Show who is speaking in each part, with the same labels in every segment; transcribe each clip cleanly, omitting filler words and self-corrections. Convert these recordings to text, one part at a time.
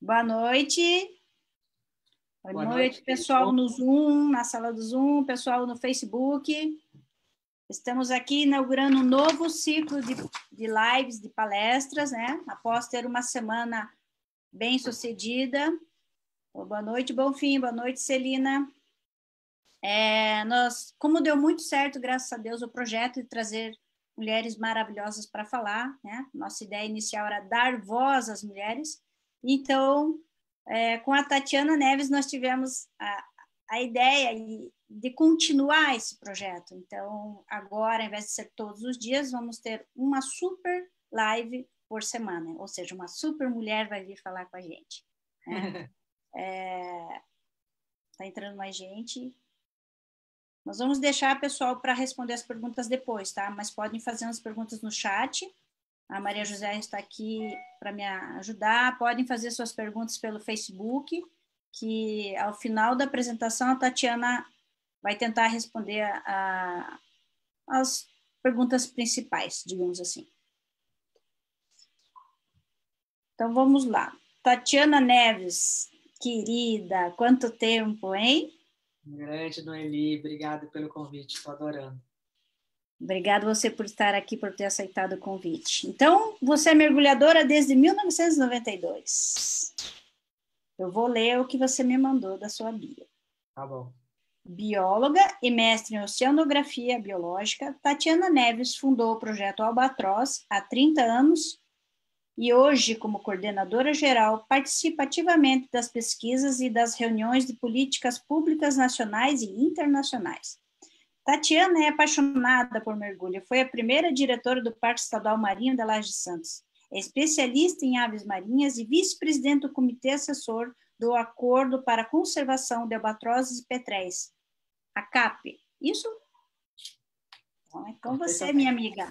Speaker 1: Boa noite.
Speaker 2: Boa noite,
Speaker 1: pessoal no Zoom, na sala do Zoom, pessoal no Facebook. Estamos aqui inaugurando um novo ciclo de lives, de palestras, né? Após ter uma semana bem sucedida. Boa noite, Bonfim. Boa noite, Celina. Como deu muito certo, graças a Deus, o projeto de trazer mulheres maravilhosas para falar, né? Nossa ideia inicial era dar voz às mulheres. Então, com a Tatiana Neves, nós tivemos a ideia de continuar esse projeto. Então, agora, ao invés de ser todos os dias, vamos ter uma super live por semana, ou seja, uma super mulher vai vir falar com a gente. Né? Tá entrando mais gente. Nós vamos deixar, pessoal, para responder as perguntas depois, tá? Mas podem fazer as perguntas no chat. A Maria José está aqui para me ajudar. Podem fazer suas perguntas pelo Facebook, que ao final da apresentação a Tatiana vai tentar responder as perguntas principais, digamos assim. Então, vamos lá. Tatiana Neves, querida, quanto tempo, hein?
Speaker 2: Grande, Noeli, obrigada pelo convite, estou adorando.
Speaker 1: Obrigada você por estar aqui, por ter aceitado o convite. Então, você é mergulhadora desde 1992. Eu vou ler o que você me mandou da sua bio.
Speaker 2: Tá bom.
Speaker 1: Bióloga e mestre em oceanografia biológica, Tatiana Neves fundou o projeto Albatroz há 30 anos e hoje, como coordenadora geral, participa ativamente das pesquisas e das reuniões de políticas públicas nacionais e internacionais. Tatiana é apaixonada por mergulho, foi a primeira diretora do Parque Estadual Marinho da Laje de Santos, é especialista em aves marinhas e vice-presidente do Comitê Assessor do Acordo para a Conservação de Albatrozes e Petréis, a CAP. Isso? Então você, minha amiga,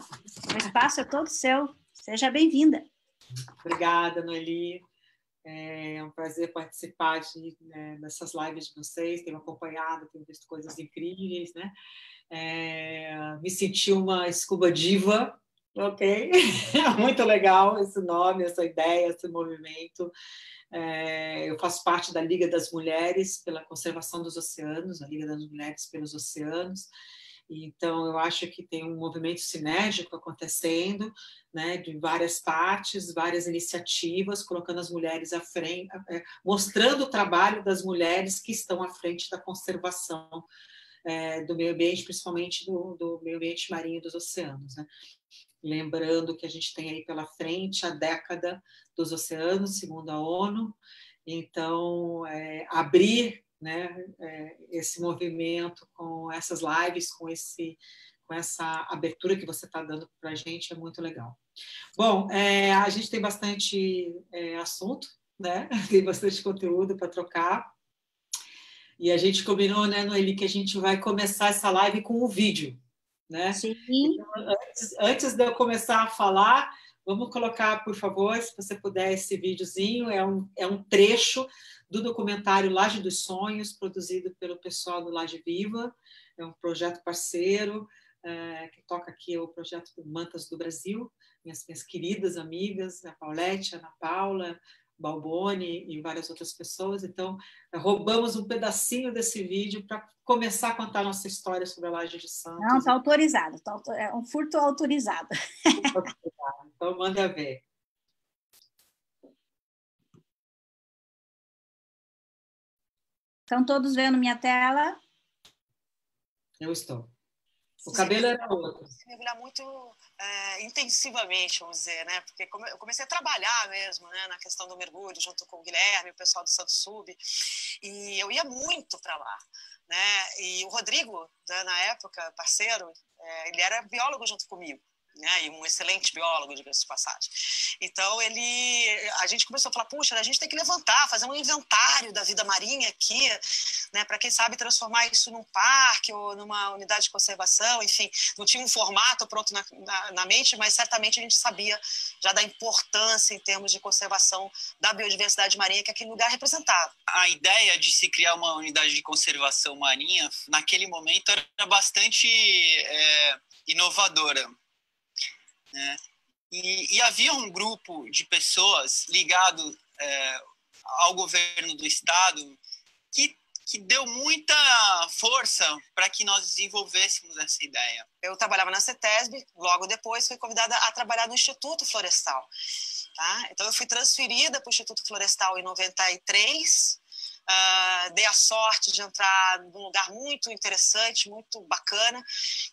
Speaker 1: o espaço é todo seu, seja bem-vinda.
Speaker 2: Obrigada, Noeli. É um prazer participar dessas lives de vocês, tenho acompanhado, tenho visto coisas incríveis, né? Me senti uma scuba diva, ok? Muito legal esse nome, essa ideia, esse movimento. Eu faço parte da Liga das Mulheres pela Conservação dos Oceanos, a Liga das Mulheres pelos Oceanos. Então, eu acho que tem um movimento sinérgico acontecendo, né, de várias partes, várias iniciativas, colocando as mulheres à frente, mostrando o trabalho das mulheres que estão à frente da conservação do meio ambiente, principalmente do meio ambiente marinho e dos oceanos. Né? Lembrando que a gente tem aí pela frente a década dos oceanos, segundo a ONU, então, abrir, né, esse movimento com essas lives, com essa abertura que você está dando para a gente, é muito legal. Bom, a gente tem bastante assunto, né? Tem bastante conteúdo para trocar, e a gente combinou, né, Noeli, que a gente vai começar essa live com o vídeo, né?
Speaker 1: Sim.
Speaker 2: Então, antes de eu começar a falar, vamos colocar, por favor, se você puder, esse videozinho. É um trecho do documentário Laje dos Sonhos, produzido pelo pessoal do Laje Viva. É um projeto parceiro, que toca aqui o projeto Mantas do Brasil. Minhas queridas amigas, a Paulette, a Ana Paula, Balboni e várias outras pessoas. Então, roubamos um pedacinho desse vídeo para começar a contar nossa história sobre a Laje de Santos.
Speaker 1: Não, está autorizado. É um furto autorizado.
Speaker 2: Então, manda ver.
Speaker 1: Estão todos vendo minha tela?
Speaker 2: Eu estou. O cabelo era outro.
Speaker 3: Mergulhar muito intensivamente, vamos dizer, né? Porque eu comecei a trabalhar mesmo, né, na questão do mergulho, junto com o Guilherme, o pessoal do Santos Sub, e eu ia muito para lá, né? E o Rodrigo, né, na época, parceiro, ele era biólogo junto comigo, né, e um excelente biólogo, diga-se de passagem. Então, a gente começou a falar, puxa, a gente tem que levantar, fazer um inventário da vida marinha aqui, né, para quem sabe transformar isso num parque ou numa unidade de conservação, enfim, não tinha um formato pronto na mente, mas certamente a gente sabia já da importância em termos de conservação da biodiversidade marinha que aquele lugar representava.
Speaker 4: A ideia de se criar uma unidade de conservação marinha, naquele momento, era bastante inovadora. Né? E havia um grupo de pessoas ligado ao governo do estado que deu muita força para que nós desenvolvêssemos essa ideia.
Speaker 3: Eu trabalhava na CETESB, logo depois fui convidada a trabalhar no Instituto Florestal. Tá? Então eu fui transferida para o Instituto Florestal em 93, dei a sorte de entrar num lugar muito interessante, muito bacana,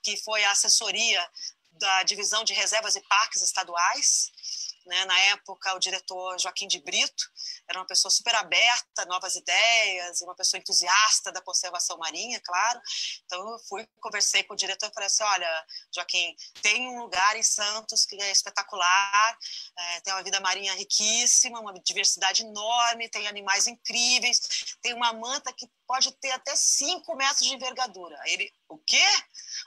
Speaker 3: que foi a assessoria da Divisão de Reservas e Parques Estaduais. Né? Na época, o diretor Joaquim de Brito era uma pessoa super aberta a novas ideias, uma pessoa entusiasta da conservação marinha, claro. Então, eu conversei com o diretor e falei assim, olha, Joaquim, tem um lugar em Santos que é espetacular, tem uma vida marinha riquíssima, uma diversidade enorme, tem animais incríveis, tem uma manta que pode ter até 5 metros de envergadura. Ele, o quê?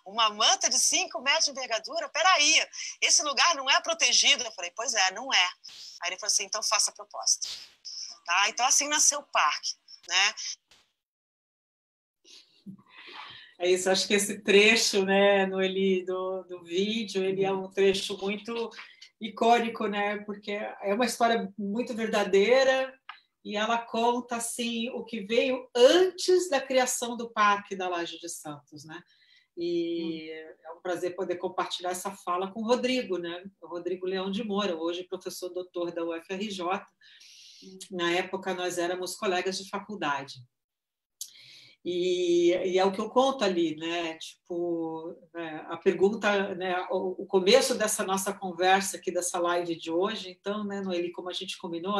Speaker 3: Uma manta de 5 metros de envergadura? Peraí, esse lugar não é protegido? Eu falei, pois é, não é. Aí ele falou assim, então faça a proposta. Tá? Então assim nasceu o parque, né?
Speaker 2: É isso, acho que esse trecho, né, do vídeo, ele é um trecho muito icônico, né, porque é uma história muito verdadeira e ela conta assim o que veio antes da criação do Parque da Laje de Santos, né? E é um prazer poder compartilhar essa fala com o Rodrigo, né? O Rodrigo Leão de Moura, hoje professor doutor da UFRJ. Na época nós éramos colegas de faculdade. E é o que eu conto ali, né? Tipo, a pergunta, né? O começo dessa nossa conversa aqui, dessa live de hoje, então, né, Noeli, como a gente combinou,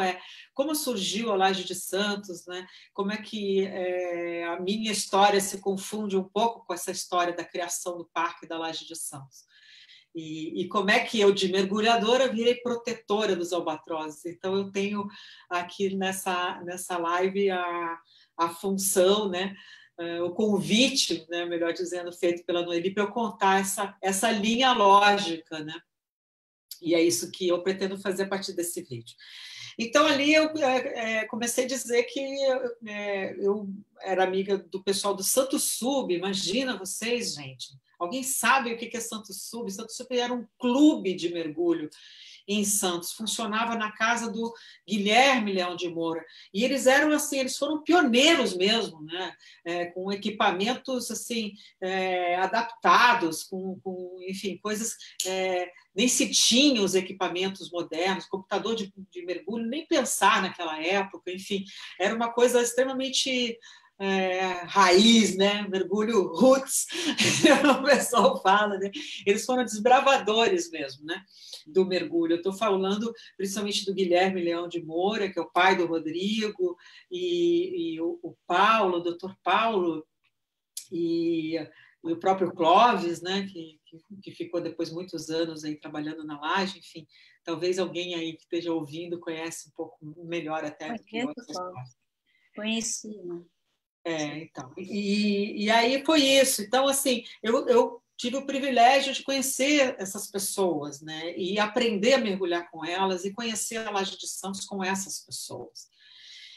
Speaker 2: como surgiu a Laje de Santos, né? Como é que a minha história se confunde um pouco com essa história da criação do Parque da Laje de Santos. E como é que eu, de mergulhadora, virei protetora dos albatrozes. Então, eu tenho aqui nessa live a função, né? O convite, né, melhor dizendo, feito pela Noeli, para eu contar essa linha lógica, né? E é isso que eu pretendo fazer a partir desse vídeo. Então, ali eu comecei a dizer que eu era amiga do pessoal do Santo Sub. Imagina vocês, gente. Alguém sabe o que é Santo Sub? Santo Sub era um clube de mergulho em Santos, funcionava na casa do Guilherme Leão de Moura, e eles eram assim, eles foram pioneiros mesmo, né? Com equipamentos assim adaptados, enfim, coisas, nem se tinham os equipamentos modernos, computador de mergulho, nem pensar naquela época, enfim, era uma coisa extremamente raiz, né? Mergulho roots, o pessoal fala, né? Eles foram desbravadores mesmo, né? Do mergulho. Eu estou falando principalmente do Guilherme Leão de Moura, que é o pai do Rodrigo, e o Paulo, o doutor Paulo, e o próprio Clóvis, né? Que ficou depois muitos anos aí trabalhando na laje, enfim, talvez alguém aí que esteja ouvindo conhece um pouco melhor até do que outras partes.
Speaker 1: Conheci, né?
Speaker 2: Então, e aí foi isso. Então, assim, eu tive o privilégio de conhecer essas pessoas, né? E aprender a mergulhar com elas e conhecer a Laje de Santos com essas pessoas.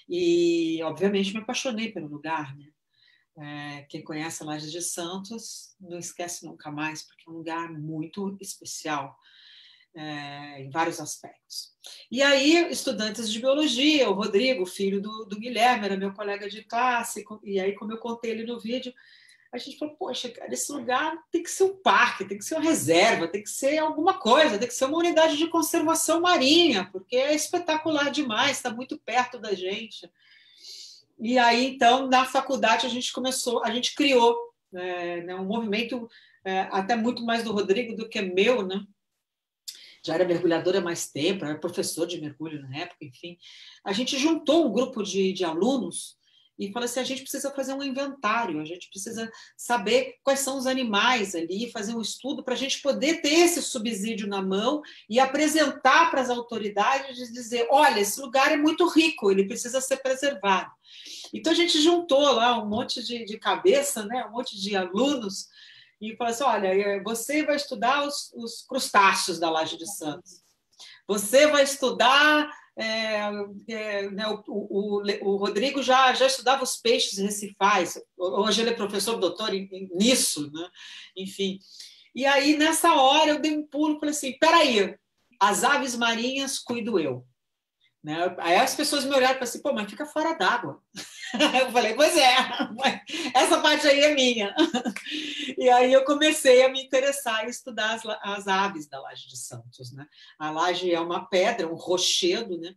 Speaker 2: E, obviamente, me apaixonei pelo lugar, né? Quem conhece a Laje de Santos não esquece nunca mais, porque é um lugar muito especial. Em vários aspectos. E aí, estudantes de biologia, o Rodrigo, filho do Guilherme, era meu colega de classe, e aí, como eu contei ele no vídeo, a gente falou, poxa, cara, esse lugar tem que ser um parque, tem que ser uma reserva, tem que ser alguma coisa, tem que ser uma unidade de conservação marinha, porque é espetacular demais, está muito perto da gente. E aí, então, na faculdade, a gente criou um movimento até muito mais do Rodrigo do que meu, né? Já era mergulhadora há mais tempo, era professor de mergulho na época, enfim. A gente juntou um grupo de alunos e falou assim, a gente precisa fazer um inventário, a gente precisa saber quais são os animais ali, fazer um estudo para a gente poder ter esse subsídio na mão e apresentar para as autoridades e dizer, olha, esse lugar é muito rico, ele precisa ser preservado. Então, a gente juntou lá um monte de cabeça, né, um monte de alunos, e falou assim, olha, você vai estudar os crustáceos da Laje de Santos. Você vai estudar... né, o Rodrigo já estudava os peixes recifais. Hoje ele é professor doutor nisso, né? Enfim. E aí, nessa hora, eu dei um pulo e falei assim, peraí, as aves marinhas cuido eu. Né? Aí as pessoas me olharam e falaram assim, pô, mas fica fora d'água. Eu falei, pois é, essa parte aí é minha. E aí eu comecei a me interessar em estudar as aves da Laje de Santos. Né? A laje é uma pedra, um rochedo, né?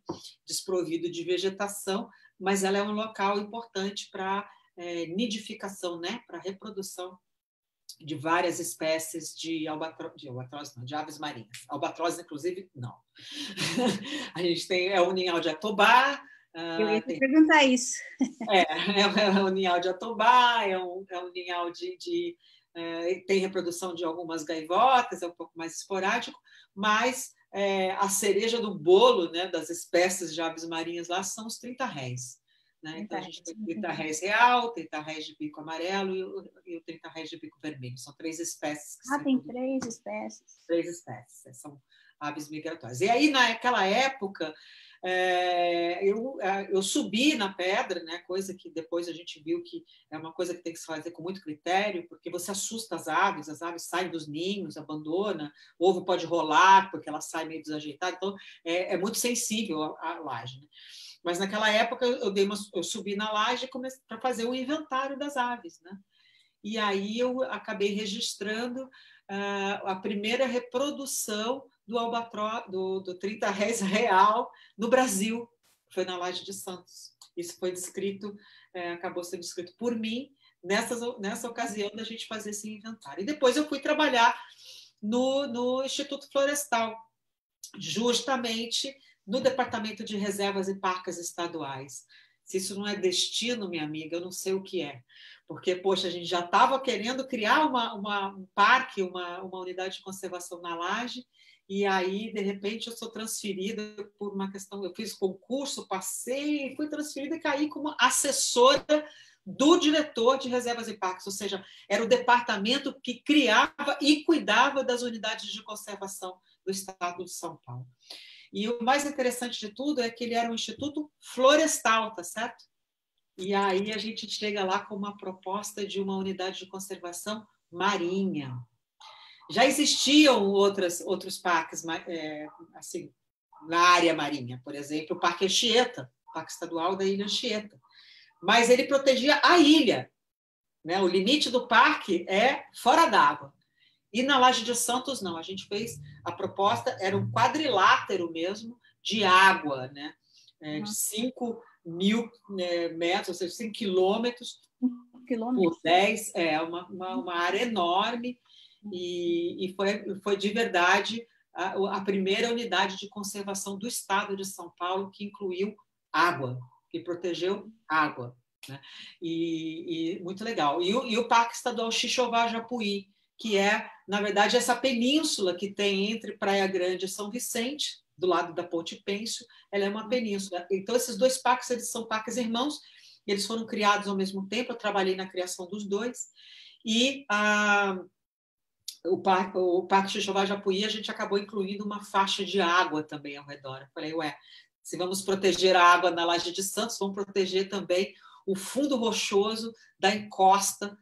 Speaker 2: Desprovido de vegetação, mas ela é um local importante para nidificação, né? Para reprodução de várias espécies de albatroz, não, de aves marinhas. Albatroz, inclusive, não. A gente tem o ninhal de Atobá.
Speaker 1: Eu ia te perguntar isso.
Speaker 2: É um ninhal de Atobá, é um ninhal tem reprodução de algumas gaivotas, é um pouco mais esporádico, mas a cereja do bolo, né, das espécies de aves marinhas lá são os 30 réis. Né? Então, a gente tem o 30 réis real, 30 réis de bico amarelo e o 30 réis de bico vermelho. São 3 espécies.
Speaker 1: Tem 3 espécies.
Speaker 2: 3 espécies, são aves migratórias. E aí, naquela época, eu subi na pedra, né? Coisa que depois a gente viu que é uma coisa que tem que se fazer com muito critério, porque você assusta as aves saem dos ninhos, abandona, o ovo pode rolar, porque ela sai meio desajeitada, então é muito sensível a laje. Né? Mas naquela época eu subi na laje para fazer o inventário das aves, né? E aí eu acabei registrando a primeira reprodução do albatroz, do 30 réis real no Brasil, foi na Laje de Santos. Isso foi descrito, acabou sendo descrito por mim nessa ocasião da gente fazer esse inventário. E depois eu fui trabalhar no Instituto Florestal, justamente no Departamento de Reservas e Parques Estaduais. Se isso não é destino, minha amiga, eu não sei o que é. Porque, poxa, a gente já estava querendo criar um parque, uma unidade de conservação na Laje, e aí, de repente, eu sou transferida por uma questão... Eu fiz concurso, passei, fui transferida e caí como assessora do diretor de Reservas e Parques, ou seja, era o departamento que criava e cuidava das unidades de conservação do estado de São Paulo. E o mais interessante de tudo é que ele era um instituto florestal, tá certo? E aí a gente chega lá com uma proposta de uma unidade de conservação marinha. Já existiam outros parques assim, na área marinha, por exemplo, o Parque Anchieta, o Parque Estadual da Ilha Anchieta. Mas ele protegia a ilha. Né? O limite do parque é fora d'água. E na Laje de Santos, não. A gente fez a proposta, era um quadrilátero mesmo, de água, né? De 5.000 metros, ou seja, 5 quilômetros por 10. Uma área enorme. E foi de verdade a primeira unidade de conservação do estado de São Paulo que incluiu água, que protegeu água. Né? E muito legal. E o Parque Estadual Xixová-Japuí, que é, na verdade, essa península que tem entre Praia Grande e São Vicente, do lado da Ponte Pêncio, ela é uma península. Então, esses 2 parques, eles são parques irmãos, eles foram criados ao mesmo tempo, eu trabalhei na criação dos 2, e o Parque Xixová-Japuí, a gente acabou incluindo uma faixa de água também ao redor. Eu falei, se vamos proteger a água na Laje de Santos, vamos proteger também o fundo rochoso da encosta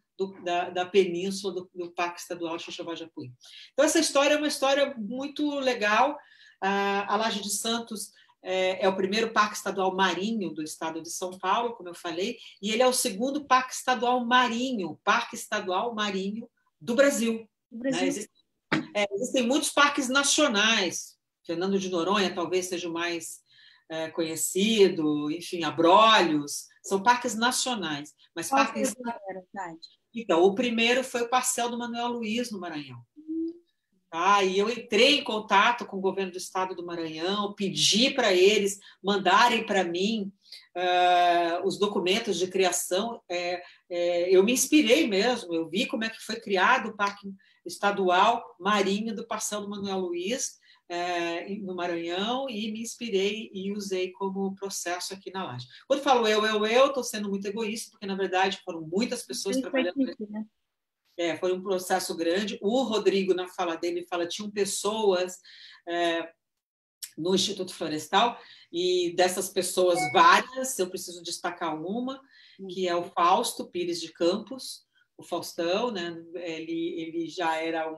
Speaker 2: da península do Parque Estadual Xixová-Japuí. Então, essa história é uma história muito legal. A Laje de Santos é o primeiro parque estadual marinho do estado de São Paulo, como eu falei, e ele é o segundo parque estadual marinho do Brasil. Né? Existem muitos parques nacionais. Fernando de Noronha talvez seja o mais conhecido, enfim, Abrolhos, são parques nacionais. Mas parques... Então, o primeiro foi o Parcel do Manuel Luiz, no Maranhão. E eu entrei em contato com o governo do estado do Maranhão, pedi para eles mandarem para mim os documentos de criação. Eu me inspirei mesmo, eu vi como é que foi criado o Parque Estadual Marinho do Parcel do Manuel Luiz, no Maranhão, e me inspirei e usei como processo aqui na Laje. Quando falo eu estou sendo muito egoísta, porque, na verdade, foram muitas pessoas trabalhando. Né? Foi um processo grande. O Rodrigo, na fala dele, tinham pessoas no Instituto Florestal, e dessas pessoas, várias, eu preciso destacar uma, que é o Fausto Pires de Campos, o Faustão, né? Ele já era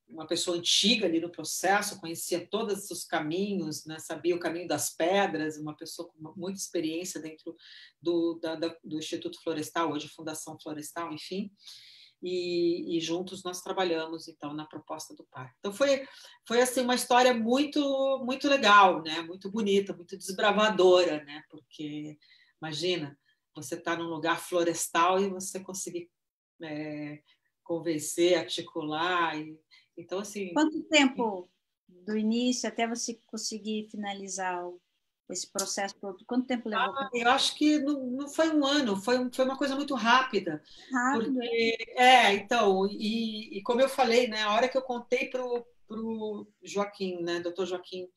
Speaker 2: uma pessoa antiga ali no processo, conhecia todos os caminhos, né? Sabia o caminho das pedras, uma pessoa com muita experiência dentro do Instituto Florestal, hoje Fundação Florestal, enfim. E juntos nós trabalhamos então na proposta do parque. Então foi assim uma história muito legal, né? Muito bonita, muito desbravadora, né? Porque imagina você estar num lugar florestal e você conseguir convencer, articular. Então assim.
Speaker 1: Quanto tempo do início até você conseguir finalizar esse processo todo? Quanto tempo levou?
Speaker 2: Eu acho que não foi um ano, foi uma coisa muito rápida.
Speaker 1: Rápido.
Speaker 2: Porque, então, e como eu falei, né, a hora que eu contei para o Joaquim, né, Dr. Joaquim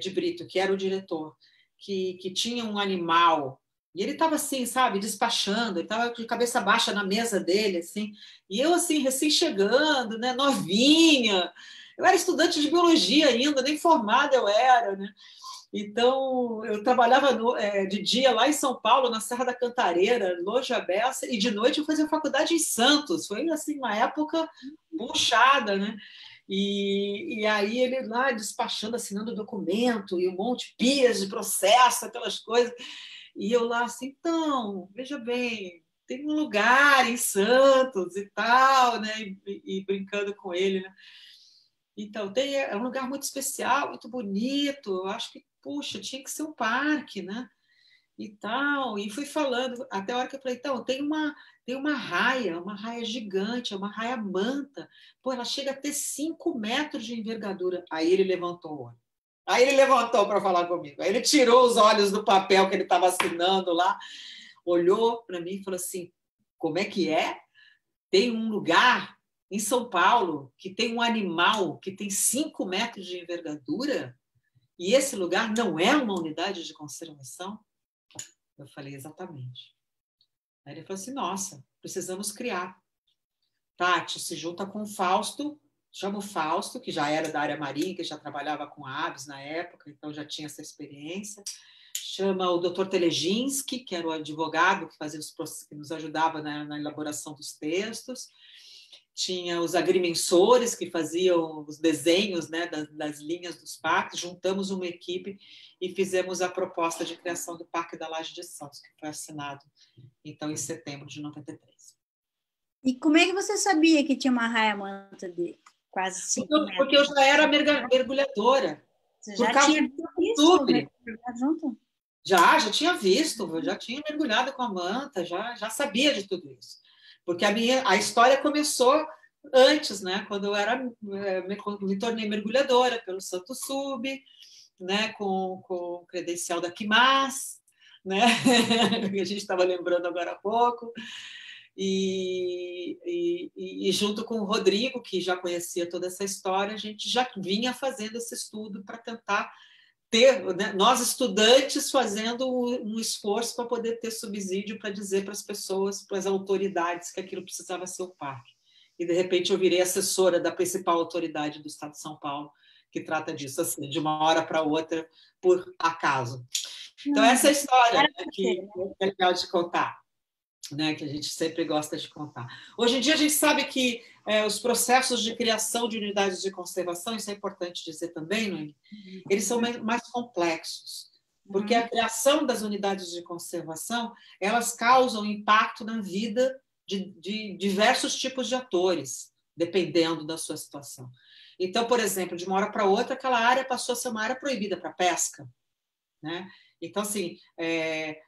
Speaker 2: de Brito, que era o diretor, que tinha um animal, e ele estava assim, sabe, despachando, ele estava de cabeça baixa na mesa dele, assim, e eu, assim, recém-chegando, né, novinha, eu era estudante de biologia ainda, nem formada eu era, né? Então, eu trabalhava de dia lá em São Paulo, na Serra da Cantareira, longe a beça, e de noite eu fazia faculdade em Santos. Foi assim, uma época puxada, né? E aí ele lá despachando, assinando documento, e um monte de pias de processo, aquelas coisas. E eu lá assim, então, veja bem, tem um lugar em Santos e tal, né? E brincando com ele, né? Então, é um lugar muito especial, muito bonito. Eu acho que, puxa, tinha que ser um parque, né? E tal. E fui falando, até a hora que eu falei, então, tem uma raia gigante, é uma raia manta. Pô, ela chega a ter 5 metros de envergadura. Aí ele levantou o olho. Aí ele levantou para falar comigo. Aí ele tirou os olhos do papel que ele estava assinando lá, olhou para mim e falou assim: como é que é? Tem um lugar em São Paulo que tem um animal que tem 5 metros de envergadura e esse lugar não é uma unidade de conservação? Eu falei, exatamente. Aí ele falou assim, nossa, precisamos criar. Tati, se junta com o Fausto, chama o Fausto, que já era da área marinha, que já trabalhava com aves na época, então já tinha essa experiência. Chama o Dr. Teleginski, que era o advogado que nos ajudava na elaboração dos textos. Tinha os agrimensores que faziam os desenhos, né, das linhas dos parques. Juntamos uma equipe e fizemos a proposta de criação do Parque da Laje de Santos, que foi assinado então em setembro de 93.
Speaker 1: E como é que você sabia que tinha uma raia-manta de quase 5 metros?
Speaker 2: Porque eu já era mergulhadora.
Speaker 1: Você já tinha visto junto?
Speaker 2: Já tinha visto, já tinha mergulhado com a manta, já sabia de tudo isso. Porque a história começou antes, né? Quando eu me tornei mergulhadora pelo Santo Sub, né? Com o credencial da Quimas, né? Que a gente estava lembrando agora há pouco. E junto com o Rodrigo, que já conhecia toda essa história, a gente já vinha fazendo esse estudo para tentar ter, né, nós estudantes fazendo um esforço para poder ter subsídio para dizer para as pessoas, para as autoridades, que aquilo precisava ser o parque. E, de repente, eu virei assessora da principal autoridade do Estado de São Paulo, que trata disso, assim, de uma hora para outra, por acaso. Então, essa é a história, né, que é legal de contar, né, que a gente sempre gosta de contar. Hoje em dia, a gente sabe que os processos de criação de unidades de conservação, isso é importante dizer também, Noemi, eles são mais complexos, porque a criação das unidades de conservação, elas causam impacto na vida de diversos tipos de atores, dependendo da sua situação. Então, por exemplo, de uma hora para outra, aquela área passou a ser uma área proibida para pesca, né? Então, assim, é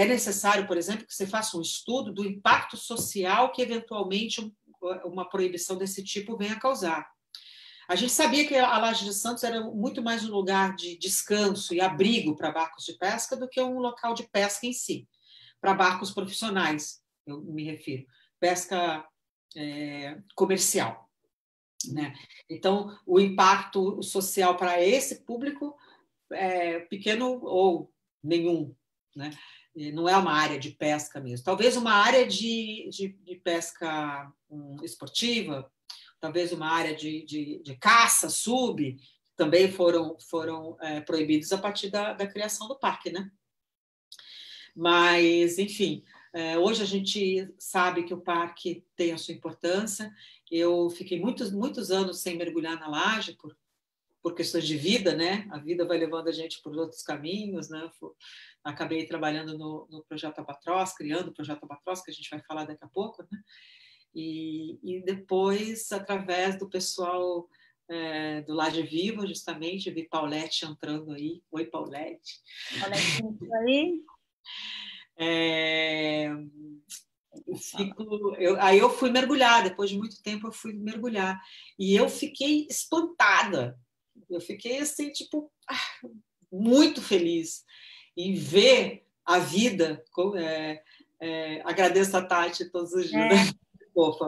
Speaker 2: necessário, por exemplo, que você faça um estudo do impacto social que, eventualmente, uma proibição desse tipo venha a causar. A gente sabia que a Laje de Santos era muito mais um lugar de descanso e abrigo para barcos de pesca do que um local de pesca em si, para barcos profissionais, eu me refiro, pesca comercial, né? Então, o impacto social para esse público é pequeno ou nenhum, né? Não é uma área de pesca mesmo. Talvez uma área de pesca esportiva, talvez uma área de caça, sub, também foram proibidos a partir da criação do parque, né? Mas, enfim, hoje a gente sabe que o parque tem a sua importância Eu fiquei muitos anos sem mergulhar na laje por questões de vida, né? A vida vai levando a gente por outros caminhos, né? Acabei trabalhando no Projeto Albatroz, criando o Projeto Albatroz, que a gente vai falar daqui a pouco, né? E depois, através do pessoal do Laje Viva, justamente, vi Paulette entrando aí. Oi, Paulette.
Speaker 1: Paulette entrou aí.
Speaker 2: Aí eu fui mergulhar, depois de muito tempo eu fui mergulhar. E eu fiquei espantada. Eu fiquei assim, tipo, muito feliz em ver a vida. Agradeço a Tati todos os dias. Opa,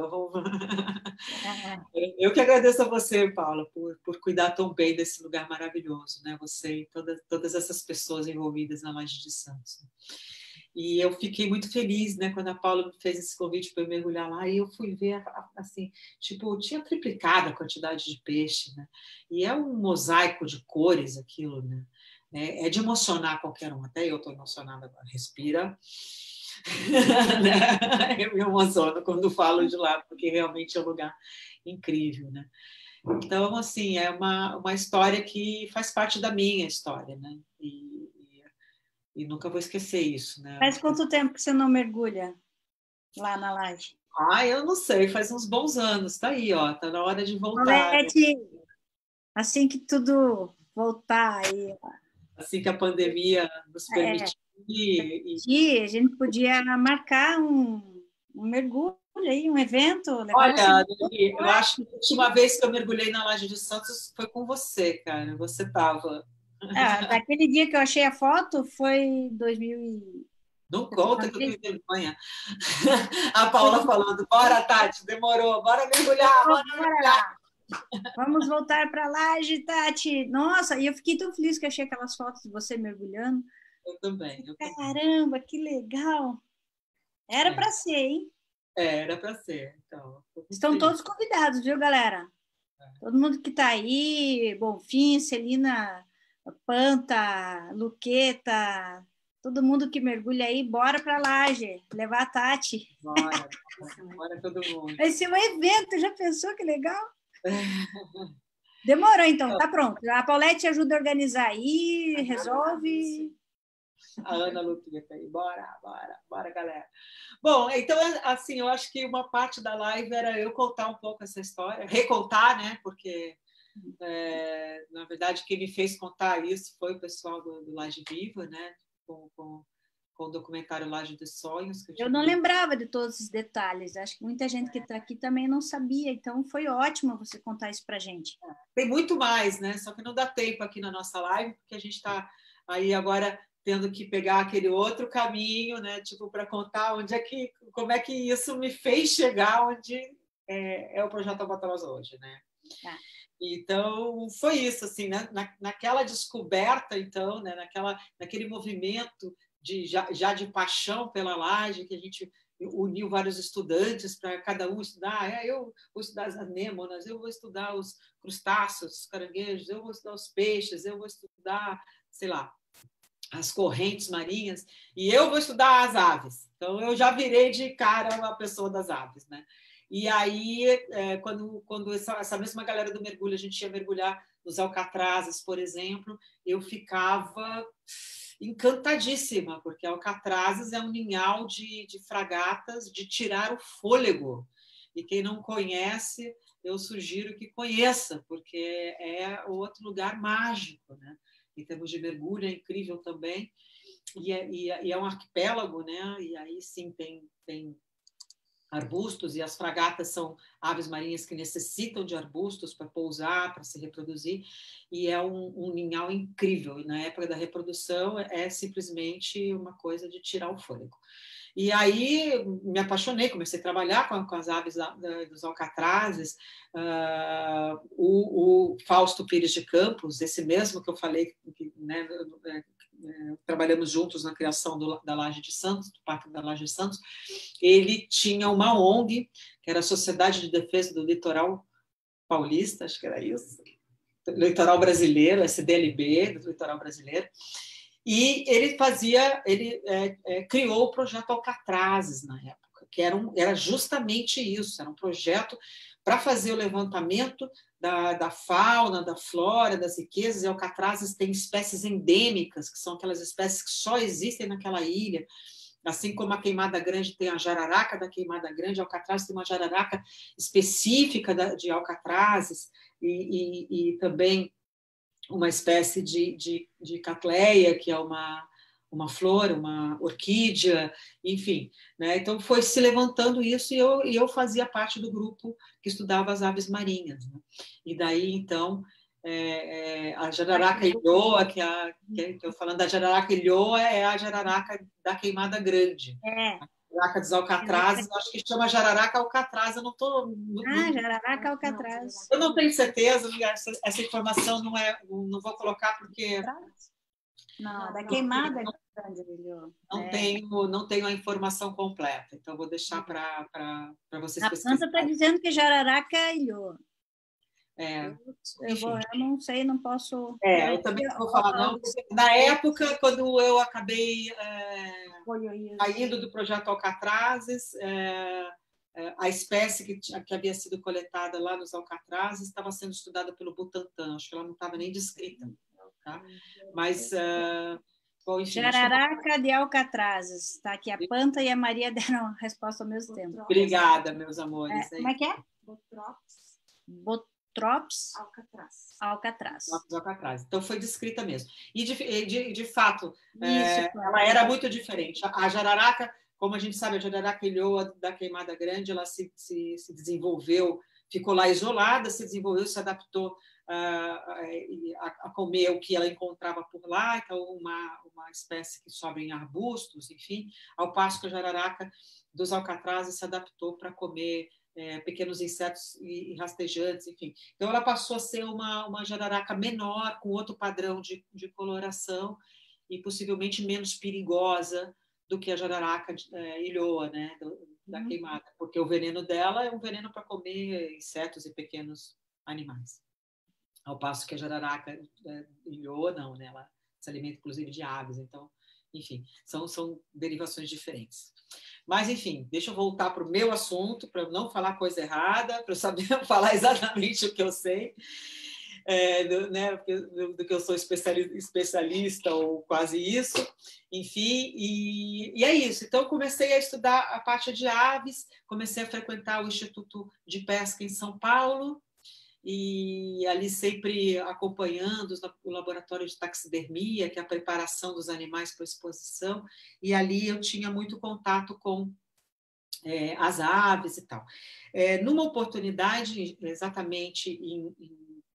Speaker 2: eu que agradeço a você, Paula, por cuidar tão bem desse lugar maravilhoso, né? Você e todas essas pessoas envolvidas na Laje de Santos. E eu fiquei muito feliz, né, quando a Paula me fez esse convite para eu mergulhar lá, e eu fui ver, assim, tipo, tinha triplicado a quantidade de peixe, né? E é um mosaico de cores aquilo, né? É de emocionar qualquer um, até eu estou emocionada agora. Respira. Eu me emociono quando falo de lá, porque realmente é um lugar incrível, né? Então, assim, é uma história que faz parte da minha história, né? E nunca vou esquecer isso, né?
Speaker 1: Faz quanto tempo que você não mergulha lá na laje?
Speaker 2: Eu não sei, faz uns bons anos. Tá aí, ó, tá na hora de voltar.
Speaker 1: Paulette, assim que tudo voltar aí.
Speaker 2: Assim que a pandemia nos permitir.
Speaker 1: A gente podia marcar um mergulho aí, um evento.
Speaker 2: Olha, eu acho que a última vez que eu mergulhei na Laje de Santos foi com você, cara. Você estava.
Speaker 1: Daquele dia que eu achei a foto foi 2000.
Speaker 2: Não conta que eu tenho vergonha. A Paula falando, bora, Tati, demorou, bora mergulhar, bora mergulhar.
Speaker 1: Vamos voltar para a laje, Tati. Nossa, e eu fiquei tão feliz que achei aquelas fotos de você mergulhando.
Speaker 2: Eu também.
Speaker 1: Caramba, que legal. Era para ser, hein?
Speaker 2: Era para ser. Então,
Speaker 1: estão todos convidados, viu, galera? Todo mundo que está aí, Bonfim, Celina, Panta, Luqueta, todo mundo que mergulha aí, bora para a laje, levar a Tati.
Speaker 2: Bora todo mundo.
Speaker 1: Vai ser um evento, já pensou que legal? Demorou, então, tá pronto. A Paulette ajuda a organizar aí, resolve.
Speaker 2: A Ana Luqueta aí, bora, galera. Bom, então, assim, eu acho que uma parte da live era eu contar um pouco essa história, recontar, né? Porque, na verdade, quem me fez contar isso foi o pessoal do Laje Viva, né? Com o documentário Laje dos Sonhos.
Speaker 1: Eu não lembrava de todos os detalhes. Acho que muita gente que está aqui também não sabia. Então, foi ótimo você contar isso para a gente.
Speaker 2: Tem muito mais, né? Só que não dá tempo aqui na nossa live, porque a gente está aí agora tendo que pegar aquele outro caminho, né? Tipo, para contar como é que isso me fez chegar onde é o Projeto Albatroz hoje, né? Então, foi isso, assim, né? Naquela descoberta, então, né? Naquele movimento já de paixão pela laje, que a gente uniu vários estudantes para cada um estudar. Eu vou estudar as anêmonas, eu vou estudar os crustáceos, os caranguejos, eu vou estudar os peixes, eu vou estudar, sei lá, as correntes marinhas, e eu vou estudar as aves. Então, eu já virei de cara uma pessoa das aves, né? E aí, quando essa mesma galera do mergulho, a gente ia mergulhar nos alcatrazes, por exemplo, eu ficava encantadíssima, porque alcatrazes é um ninhal de fragatas de tirar o fôlego. E quem não conhece, eu sugiro que conheça, porque é outro lugar mágico, né? Em termos de mergulho, é incrível também. E é um arquipélago, né? E aí, sim, tem arbustos, e as fragatas são aves marinhas que necessitam de arbustos para pousar, para se reproduzir, e é um ninhal incrível. E na época da reprodução é simplesmente uma coisa de tirar o fôlego. E aí me apaixonei, comecei a trabalhar com as aves dos alcatrazes. O Fausto Pires de Campos, esse mesmo que eu falei, né, trabalhamos juntos na criação da Laje de Santos, do Parque da Laje de Santos, ele tinha uma ONG, que era a Sociedade de Defesa do Litoral Paulista, acho que era isso, Litoral Brasileiro, SDLB, do Litoral Brasileiro, e ele criou o projeto Alcatrazes na época, que era justamente isso, era um projeto para fazer o levantamento da fauna, da flora, das riquezas. E Alcatrazes tem espécies endêmicas, que são aquelas espécies que só existem naquela ilha. Assim como a Queimada Grande tem a jararaca da Queimada Grande, Alcatrazes tem uma jararaca específica de Alcatrazes e também uma espécie de catleia, que é uma flor, uma orquídea, enfim. Né? Então, foi se levantando isso e eu fazia parte do grupo que estudava as aves marinhas. Né? E daí, então, a jararaca ilhoa, que eu falando da jararaca ilhoa, é a jararaca da Queimada Grande. A jararaca dos Alcatrazes, acho que chama jararaca alcatraz, eu não estou...
Speaker 1: jararaca alcatraz.
Speaker 2: Eu não tenho certeza, essa informação não vou colocar porque...
Speaker 1: Não, da Queimada Grande.
Speaker 2: Não tenho a informação completa, então vou deixar para vocês pesquisarem.
Speaker 1: A planta está dizendo que jararaca ilhoa. Eu não sei, não posso...
Speaker 2: eu também não vou falar, não. Na época, quando eu acabei saindo do projeto Alcatrazes, a espécie que havia sido coletada lá nos Alcatrazes estava sendo estudada pelo Butantan, acho que ela não estava nem descrita. Tá? Mas... bom, enfim,
Speaker 1: jararaca de Alcatrazes. Está aqui a Panta e a Maria deram a resposta ao mesmo tempo.
Speaker 2: Obrigada, meus amores.
Speaker 1: Como é que é? Botrops Alcatraz.
Speaker 2: Então, foi descrita mesmo. E, de fato, ela era muito diferente. A jararaca, como a gente sabe, a jararaca ilhoa da Queimada Grande, ela se desenvolveu, ficou lá isolada, se desenvolveu, se adaptou a comer o que ela encontrava por lá, então uma espécie que sobe em arbustos, enfim, ao passo que a jararaca dos Alcatrazes se adaptou para comer pequenos insetos e rastejantes, enfim. Então, ela passou a ser uma jararaca menor, com outro padrão de coloração e possivelmente menos perigosa do que a jararaca ilhoa, né, da Queimada, porque o veneno dela é um veneno para comer insetos e pequenos animais. Ao passo que a jararaca ilhoa, não, né? Ela se alimenta, inclusive, de aves. Então, enfim, são derivações diferentes. Mas, enfim, deixa eu voltar para o meu assunto, para eu não falar coisa errada, para eu saber falar exatamente o que eu sei, do que eu sou especialista ou quase isso. Enfim, e é isso. Então, eu comecei a estudar a parte de aves, comecei a frequentar o Instituto de Pesca em São Paulo, e ali sempre acompanhando o laboratório de taxidermia, que é a preparação dos animais para exposição, e ali eu tinha muito contato com as aves e tal. Numa oportunidade, exatamente em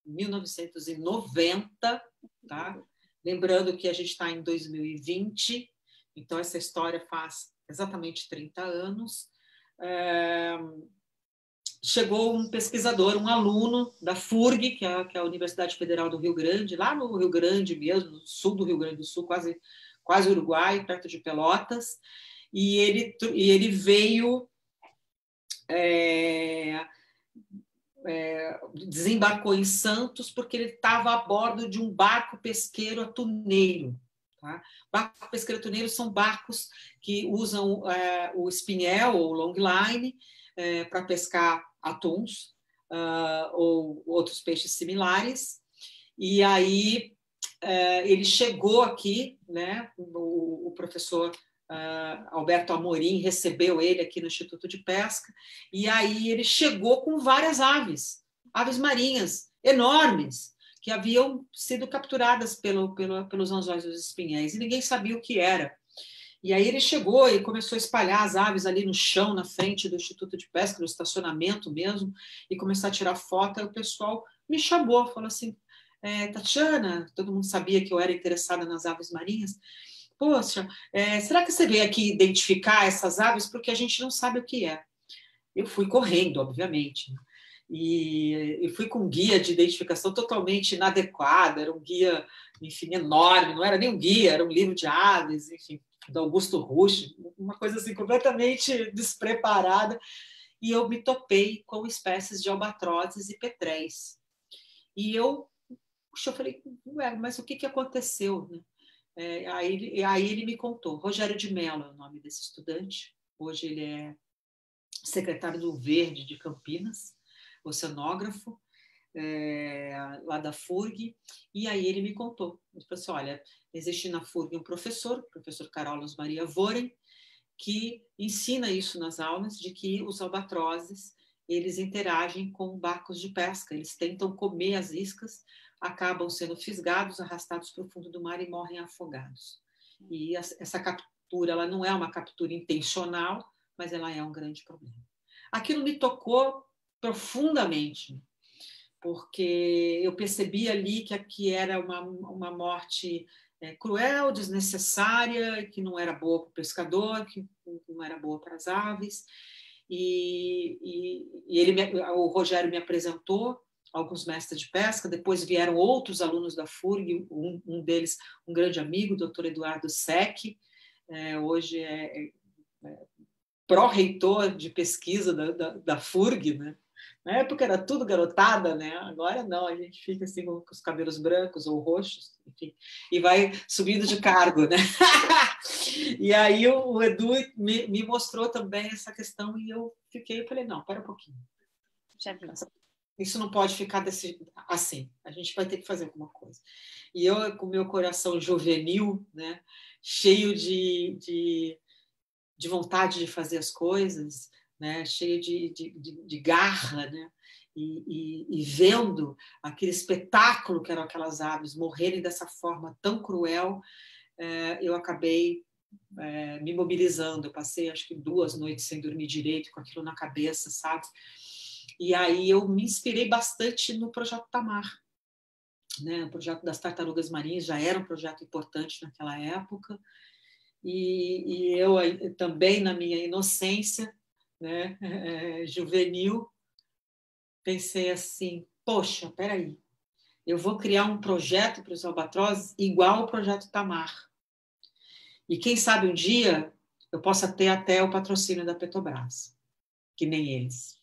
Speaker 2: 1990, tá? Lembrando que a gente está em 2020, então essa história faz exatamente 30 anos, chegou um pesquisador, um aluno da FURG, que é a Universidade Federal do Rio Grande, lá no Rio Grande mesmo, no sul do Rio Grande do Sul, quase Uruguai, perto de Pelotas, e ele veio, desembarcou em Santos porque ele estava a bordo de um barco pesqueiro atuneiro. Tá? Barco pesqueiro atuneiro são barcos que usam o espinhel ou longline para pescar atuns ou outros peixes similares. E aí ele chegou aqui, né? O professor Alberto Amorim recebeu ele aqui no Instituto de Pesca, e aí ele chegou com várias aves marinhas enormes, que haviam sido capturadas pelos anzóis dos espinhéis, e ninguém sabia o que era. E aí ele chegou e começou a espalhar as aves ali no chão, na frente do Instituto de Pesca, no estacionamento mesmo, e começar a tirar foto. Aí o pessoal me chamou, falou assim, Tatiana, todo mundo sabia que eu era interessada nas aves marinhas, poxa, será que você veio aqui identificar essas aves? Porque a gente não sabe o que é. Eu fui correndo, obviamente, e fui com um guia de identificação totalmente inadequado, era um guia, enfim, enorme, não era nem um guia, era um livro de aves, enfim, do Augusto Rusch, uma coisa assim completamente despreparada, e eu me topei com espécies de albatrozes e petréis. E eu falei, mas o que aconteceu? Né? Aí ele me contou, Rogério de Mello é o nome desse estudante, hoje ele é secretário do Verde de Campinas, oceanógrafo, lá da FURG, e aí ele me contou. Ele falou assim, olha, existe na FURG um professor, o professor Carolus Maria Voren, que ensina isso nas aulas, de que os albatrozes, eles interagem com barcos de pesca, eles tentam comer as iscas, acabam sendo fisgados, arrastados para o fundo do mar e morrem afogados. E essa captura, ela não é uma captura intencional, mas ela é um grande problema. Aquilo me tocou profundamente, porque eu percebi ali que era uma morte cruel, desnecessária, que não era boa para o pescador, que não era boa para as aves. O Rogério me apresentou alguns mestres de pesca, depois vieram outros alunos da FURG, um deles, um grande amigo, o doutor Eduardo Sec, hoje é pró-reitor de pesquisa da FURG, né? Na época era tudo garotada, né? Agora não, a gente fica assim com os cabelos brancos ou roxos, enfim, e vai subindo de cargo, né? E aí o Edu me mostrou também essa questão e eu falei, não, pera um pouquinho. Isso não pode ficar assim, a gente vai ter que fazer alguma coisa. E eu, com meu coração juvenil, né, cheio de vontade de fazer as coisas, né, cheio de garra, né, e vendo aquele espetáculo que eram aquelas aves morrerem dessa forma tão cruel, eu acabei me mobilizando. Eu passei, acho que 2 noites sem dormir direito, com aquilo na cabeça, sabe? E aí eu me inspirei bastante no Projeto Tamar, né? O projeto das tartarugas marinhas já era um projeto importante naquela época, e eu também, na minha inocência, né, juvenil, pensei assim, poxa, peraí, eu vou criar um projeto para os albatrozes igual o Projeto Tamar. E quem sabe um dia eu possa ter até o patrocínio da Petrobras, que nem eles.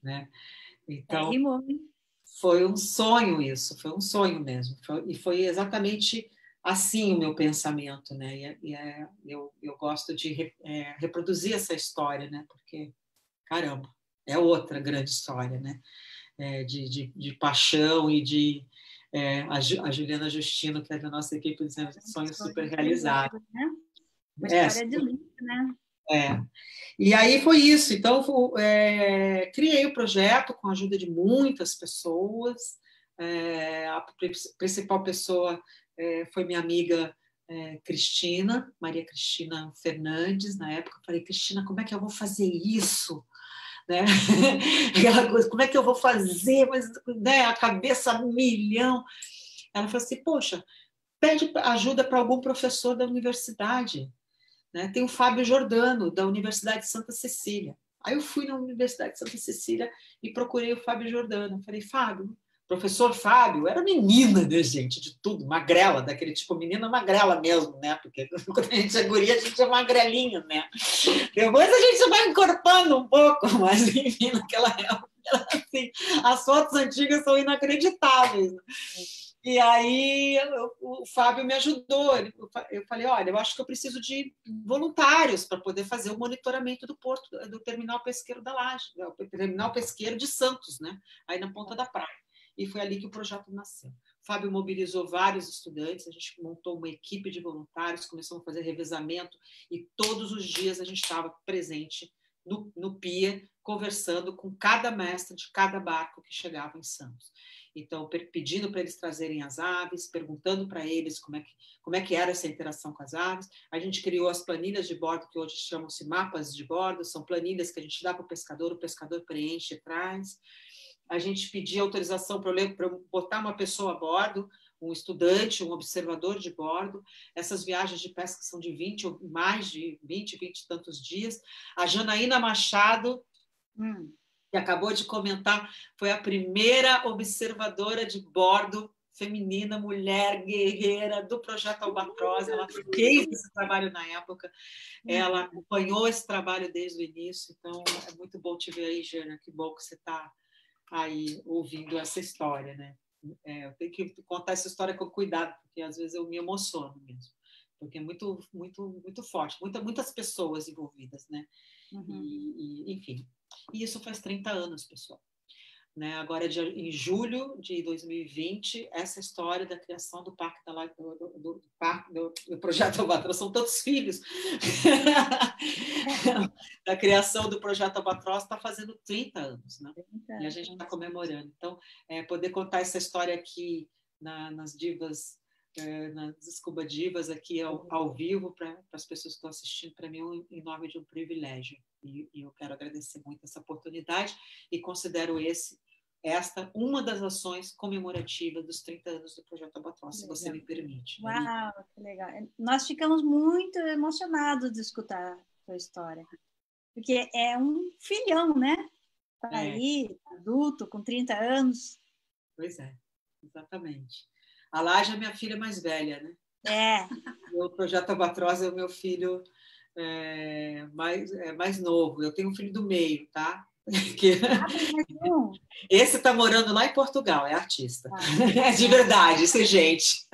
Speaker 2: Né? Então, foi um sonho isso, foi um sonho mesmo. E foi exatamente assim o meu pensamento, né? Eu gosto de reproduzir essa história, né? Porque, caramba, é outra grande história, né? De paixão e de... a Juliana Justino, que é da nossa equipe, dizendo sonho super realizado.
Speaker 1: Né? Uma história de luta, né?
Speaker 2: E aí foi isso. Então, criei o projeto com a ajuda de muitas pessoas. A principal pessoa foi minha amiga Cristina, Maria Cristina Fernandes, na época. Eu falei, Cristina, como é que eu vou fazer isso? Né? Aquela coisa, como é que eu vou fazer? Mas, né, a cabeça a milhão. Ela falou assim, poxa, pede ajuda para algum professor da universidade. Né? Tem o Fábio Giordano, da Universidade de Santa Cecília. Aí eu fui na Universidade de Santa Cecília e procurei o Fábio Giordano. Falei, Fábio, professor Fábio, era menina, né, gente, de tudo, magrela, daquele tipo, menina magrela mesmo, né? Porque quando a gente é guria, a gente é magrelinho, né? Depois a gente vai encorpando um pouco, mas enfim, naquela época, assim, as fotos antigas são inacreditáveis. E aí o Fábio me ajudou. Eu falei, olha, eu acho que eu preciso de voluntários para poder fazer o monitoramento do porto, do terminal pesqueiro da Laje, o terminal pesqueiro de Santos, né? Aí na ponta da praia. E foi ali que o projeto nasceu. O Fábio mobilizou vários estudantes, a gente montou uma equipe de voluntários, começamos a fazer revezamento e todos os dias a gente estava presente no PIA, conversando com cada mestre de cada barco que chegava em Santos. Então, pedindo para eles trazerem as aves, perguntando para eles como é que era essa interação com as aves. A gente criou as planilhas de bordo, que hoje chamam-se mapas de bordo, são planilhas que a gente dá para o pescador preenche e traz. A gente pedia autorização para botar uma pessoa a bordo, um estudante, um observador de bordo. Essas viagens de pesca são de 20 ou mais de 20 e tantos dias. A Janaína Machado, que acabou de comentar, foi a primeira observadora de bordo feminina, mulher, guerreira do Projeto Albatroz. Ela fez esse trabalho na época, ela acompanhou esse trabalho desde o início. Então, é muito bom te ver aí, Jana, que bom que você está aí ouvindo essa história, né? Eu tenho que contar essa história com cuidado, porque às vezes eu me emociono mesmo, porque é muito, muito, muito forte, muitas pessoas envolvidas, né? Enfim, e isso faz 30 anos, pessoal. né? Agora, em julho de 2020, essa história da criação do Parque do Projeto Albatroz, são tantos filhos, da criação do Projeto Albatroz está fazendo 30 anos, né? E a gente está comemorando. Então, poder contar essa história aqui nas divas, nas Scuba Divas, aqui ao vivo, para as pessoas que estão assistindo, para mim é um enorme de um privilégio. E eu quero agradecer muito essa oportunidade e considero esta uma das ações comemorativas dos 30 anos do Projeto Albatroz, se você me permite.
Speaker 1: Uau, que legal. Nós ficamos muito emocionados de escutar a sua história, porque é um filhão, né? Tá aí, adulto, com 30 anos.
Speaker 2: Pois é, exatamente. A Laje é minha filha mais velha, né? O Projeto Albatroz é o meu filho mais novo. Eu tenho um filho do meio, tá? Esse está morando lá em Portugal, é artista. É de verdade, isso é gente.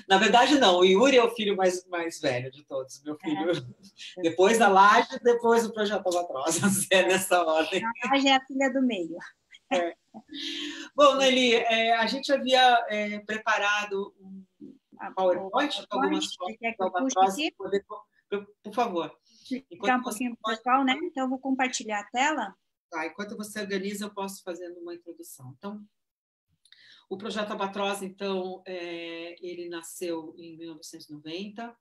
Speaker 2: Na verdade, não. O Yuri é o filho mais velho de todos. Meu filho, depois da Laje, depois do Projeto Albatroz. É nessa ordem.
Speaker 1: A Laje é a filha do meio.
Speaker 2: Bom, Nelly, a gente havia preparado um PowerPoint com algumas fotos do Albatroz. Por favor.
Speaker 1: Ficar um pouquinho para o pessoal, né? Então, eu vou compartilhar a tela.
Speaker 2: Tá, enquanto você organiza, eu posso fazer uma introdução. Então, o Projeto Albatroz, então, ele nasceu em 1990,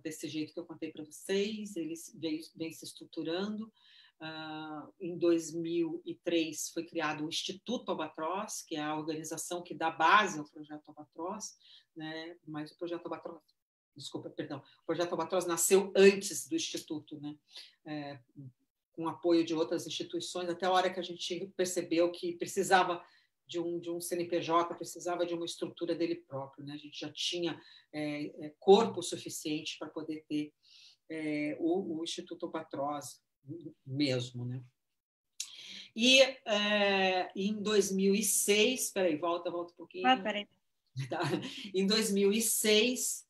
Speaker 2: desse jeito que eu contei para vocês, ele vem se estruturando. Em 2003 foi criado o Instituto Albatroz, que é a organização que dá base ao Projeto Albatroz, né? Mas o Projeto Albatroz, o Projeto Albatroz nasceu antes do Instituto, né? Com apoio de outras instituições, até a hora que a gente percebeu que precisava de um CNPJ, precisava de uma estrutura dele próprio, né? A gente já tinha corpo suficiente para poder ter o Instituto Albatroz mesmo, né? E em 2006, espera aí, volta um pouquinho.
Speaker 1: Peraí.
Speaker 2: Tá. Em 2006,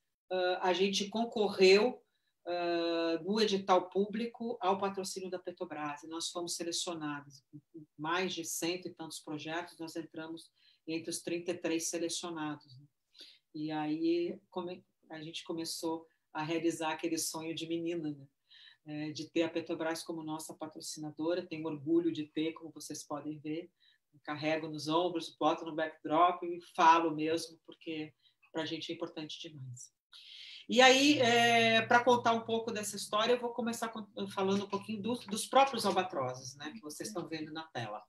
Speaker 2: a gente concorreu no edital público ao patrocínio da Petrobras. E nós fomos selecionados. Mais de 100 e tantos projetos, nós entramos entre os 33 selecionados. Né? E aí a gente começou a realizar aquele sonho de menina, né? De ter a Petrobras como nossa patrocinadora. Tenho orgulho de ter, como vocês podem ver. Carrego nos ombros, boto no backdrop e falo mesmo, porque para a gente é importante demais. E aí, para contar um pouco dessa história, eu vou começar falando um pouquinho dos próprios albatrozes, né, que vocês estão vendo na tela.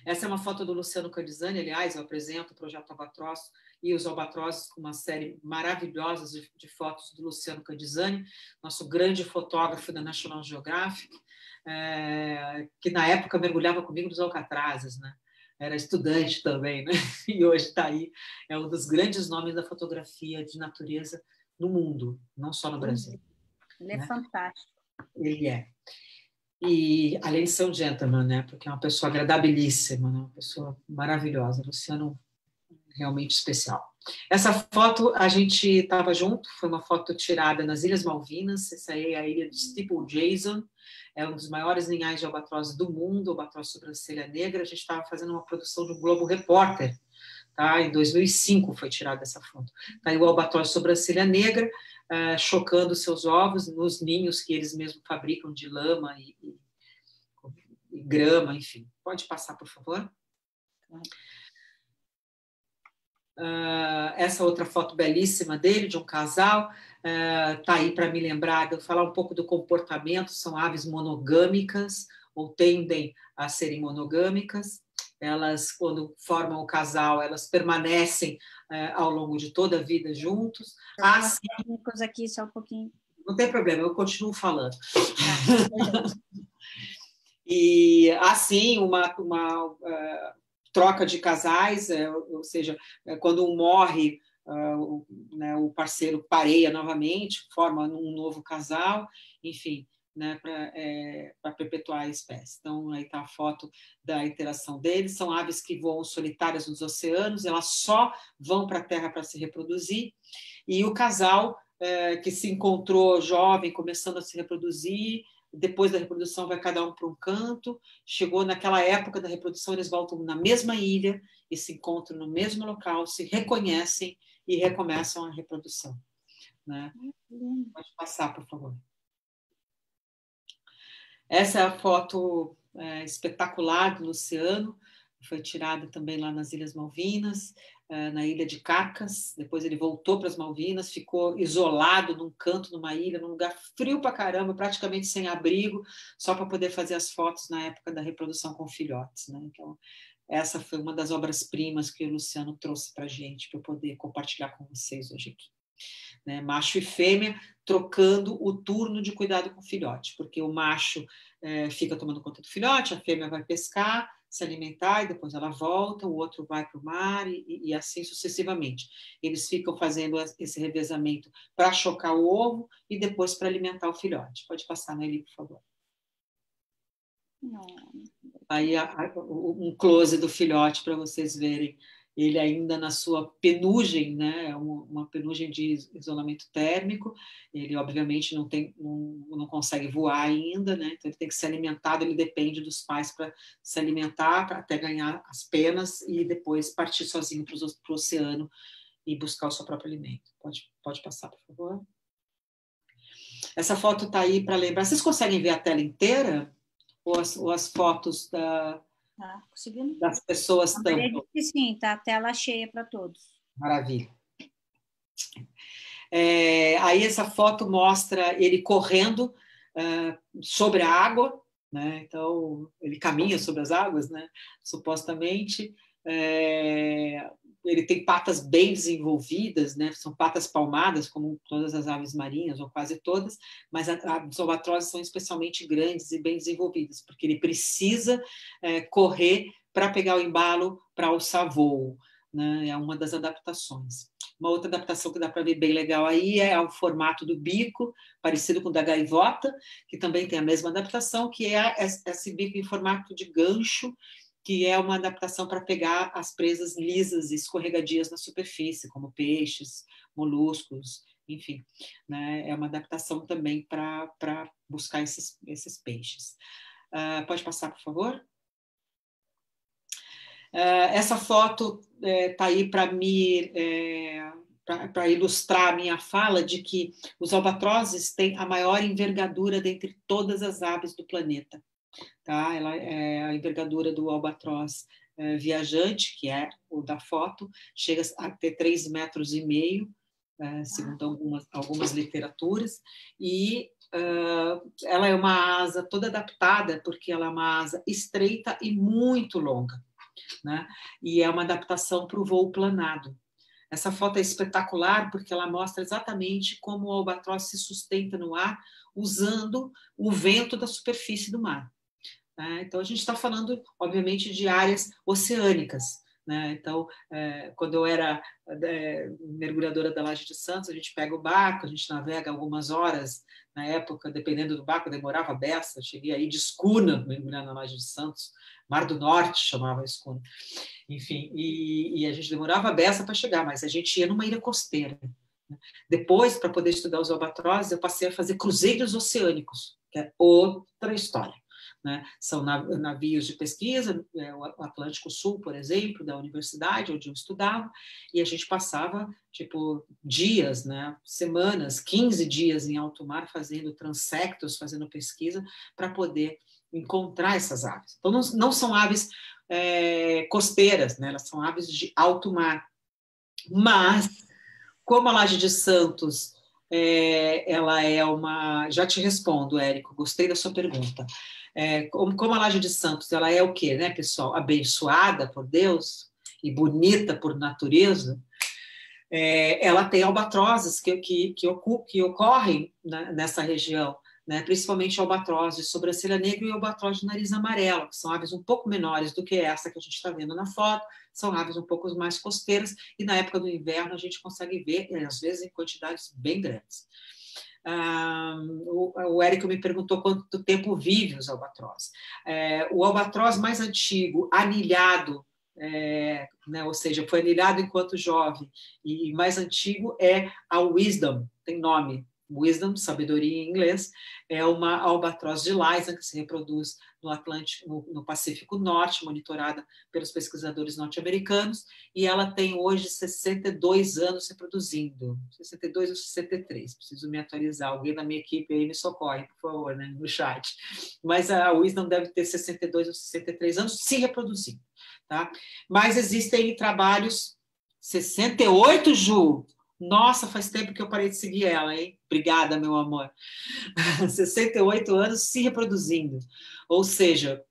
Speaker 2: Essa é uma foto do Luciano Candizani, aliás, eu apresento o Projeto Albatroz e os albatrozes com uma série maravilhosa de fotos do Luciano Candizani, nosso grande fotógrafo da National Geographic, que na época mergulhava comigo nos alcatrazes, né? Era estudante também, né? E hoje está aí, é um dos grandes nomes da fotografia de natureza no mundo, não só no Brasil.
Speaker 1: Ele é fantástico.
Speaker 2: Ele é. E além de ser um gentleman, né? Porque é uma pessoa agradabilíssima, né? Uma pessoa maravilhosa. Luciano, realmente especial. Essa foto a gente estava junto, foi uma foto tirada nas Ilhas Malvinas. Essa aí é a ilha de Steeple Jason, é um dos maiores linhais de albatroz do mundo, albatroz sobrancelha negra. A gente estava fazendo uma produção do Globo Repórter, tá? Em 2005 foi tirada essa foto. Tá aí o albatroz sobrancelha negra, chocando seus ovos nos ninhos que eles mesmos fabricam de lama e grama, enfim. Pode passar, por favor? Essa outra foto belíssima dele, de um casal, tá aí para me lembrar, de eu falar um pouco do comportamento. São aves monogâmicas, ou tendem a serem monogâmicas. Elas, quando formam o casal, elas permanecem ao longo de toda a vida juntos.
Speaker 1: Coisa aqui, só um pouquinho.
Speaker 2: Não tem problema, eu continuo falando. E assim, uma troca de casais, ou seja, quando um morre, o parceiro pareia novamente, forma um novo casal, enfim, né, para perpetuar a espécie. Então, aí está a foto da interação deles. São aves que voam solitárias nos oceanos, elas só vão para a Terra para se reproduzir, e o casal que se encontrou jovem, começando a se reproduzir, depois da reprodução vai cada um para um canto, chegou naquela época da reprodução, eles voltam na mesma ilha e se encontram no mesmo local, se reconhecem e recomeçam a reprodução. Né? Pode passar, por favor. Essa é a foto espetacular do Luciano, foi tirada também lá nas Ilhas Malvinas, na ilha de Carcas. Depois ele voltou para as Malvinas, ficou isolado num canto, numa ilha, num lugar frio pra caramba, praticamente sem abrigo, só para poder fazer as fotos na época da reprodução com filhotes. Né? Então, essa foi uma das obras-primas que o Luciano trouxe para a gente, para eu poder compartilhar com vocês hoje aqui. Né? Macho e fêmea trocando o turno de cuidado com o filhote, porque o macho fica tomando conta do filhote, a fêmea vai pescar, se alimentar, e depois ela volta, o outro vai para o mar, e assim sucessivamente. Eles ficam fazendo esse revezamento para chocar o ovo e depois para alimentar o filhote. Pode passar, Nelly, por favor.
Speaker 1: Não.
Speaker 2: Aí um close do filhote para vocês verem ele ainda na sua penugem, né? Uma penugem de isolamento térmico. Ele, obviamente, não consegue voar ainda, né? Então, ele tem que ser alimentado, ele depende dos pais para se alimentar, até ganhar as penas e depois partir sozinho para o oceano e buscar o seu próprio alimento. Pode passar, por favor. Essa foto está aí para lembrar. Vocês conseguem ver a tela inteira? Ou as fotos das pessoas
Speaker 1: também? Sim, está a tela cheia para todos.
Speaker 2: Maravilha. Aí essa foto mostra ele correndo sobre a água, né? Então ele caminha sobre as águas, né? Supostamente. Ele tem patas bem desenvolvidas, né? São patas palmadas, como todas as aves marinhas, ou quase todas, mas as albatrozes são especialmente grandes e bem desenvolvidas, porque ele precisa correr para pegar o embalo para alçar voo. Né? É uma das adaptações. Uma outra adaptação que dá para ver bem legal aí é o formato do bico, parecido com o da gaivota, que também tem a mesma adaptação, que é esse bico em formato de gancho, que é uma adaptação para pegar as presas lisas e escorregadias na superfície, como peixes, moluscos, enfim. Né? É uma adaptação também para buscar esses peixes. Pode passar, por favor? Essa foto está aí para ilustrar a minha fala de que os albatrozes têm a maior envergadura dentre todas as aves do planeta. Tá? Ela é a envergadura do albatroz viajante, que é o da foto, chega a ter 3,5 metros, segundo algumas literaturas, e ela é uma asa toda adaptada, porque ela é uma asa estreita e muito longa, né? E é uma adaptação para o voo planado. Essa foto é espetacular porque ela mostra exatamente como o albatroz se sustenta no ar usando o vento da superfície do mar. Então, a gente está falando, obviamente, de áreas oceânicas. Né? Então, quando eu era mergulhadora da Laje de Santos, a gente pega o barco, a gente navega algumas horas. Na época, dependendo do barco, demorava a beça. Cheguei aí de escuna, mergulhando na Laje de Santos. Mar do Norte chamava a escuna. Enfim, e a gente demorava a beça para chegar, mas a gente ia numa ilha costeira. Depois, para poder estudar os albatrozes, eu passei a fazer cruzeiros oceânicos, que é outra história. Né? São navios de pesquisa, o Atlântico Sul, por exemplo, da universidade onde eu estudava, e a gente passava dias, né? Semanas, 15 dias em alto mar fazendo transectos, fazendo pesquisa para poder encontrar essas aves. Então não são aves costeiras, né? Elas são aves de alto mar, mas como a Laje de Santos ela é uma... Já te respondo, Érico, gostei da sua pergunta. Como a Laje de Santos, ela é o quê, né, pessoal? Abençoada por Deus e bonita por natureza. Ela tem albatrozes que ocorrem nessa região, né? Principalmente albatroz de sobrancelha negra e albatroz de nariz amarelo, que são aves um pouco menores do que essa que a gente está vendo na foto, são aves um pouco mais costeiras, e na época do inverno a gente consegue ver, às vezes, em quantidades bem grandes. O Érico me perguntou quanto tempo vive os albatroz. O albatroz mais antigo, anilhado, né, ou seja, foi anilhado enquanto jovem, e mais antigo é a Wisdom, tem nome, wisdom, sabedoria em inglês, é uma albatroz de Laysan, que se reproduz no Atlântico, no Pacífico Norte, monitorada pelos pesquisadores norte-americanos, e ela tem hoje 62 anos reproduzindo, 62 ou 63, preciso me atualizar, alguém da minha equipe aí me socorre, por favor, né, no chat. Mas a wisdom deve ter 62 ou 63 anos se reproduzindo, tá? Mas existem trabalhos... 68, Ju? Nossa, faz tempo que eu parei de seguir ela, hein? Obrigada, meu amor. 68 anos se reproduzindo. Ou seja,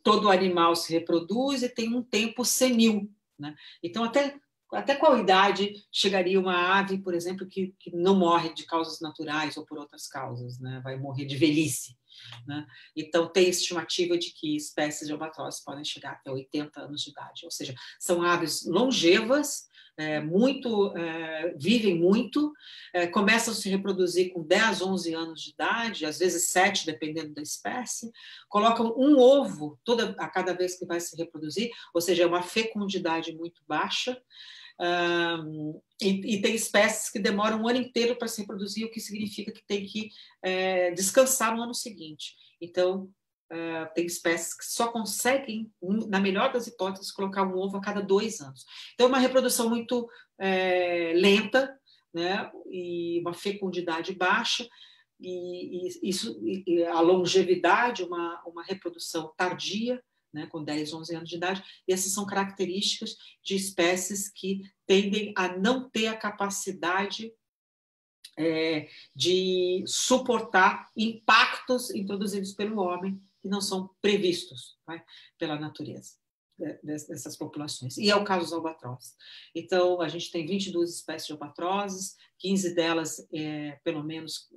Speaker 2: todo animal se reproduz e tem um tempo senil, né? Então, até qual idade chegaria uma ave, por exemplo, que não morre de causas naturais ou por outras causas, né? Vai morrer de velhice, né? Então, tem estimativa de que espécies de albatrozes podem chegar até 80 anos de idade. Ou seja, são aves longevas, vivem muito, começam a se reproduzir com 10, 11 anos de idade, às vezes 7, dependendo da espécie, colocam um ovo a cada vez que vai se reproduzir, ou seja, é uma fecundidade muito baixa, e tem espécies que demoram um ano inteiro para se reproduzir, o que significa que tem que descansar no ano seguinte. Então, tem espécies que só conseguem, na melhor das hipóteses, colocar um ovo a cada 2 anos. Então, é uma reprodução muito lenta, né? E uma fecundidade baixa, e a longevidade, uma reprodução tardia, né, com 10, 11 anos de idade, e essas são características de espécies que tendem a não ter a capacidade de suportar impactos introduzidos pelo homem que não são previstos, né, pela natureza dessas populações. E é o caso dos albatrozes. Então, a gente tem 22 espécies de albatrozes, 15 delas, pelo menos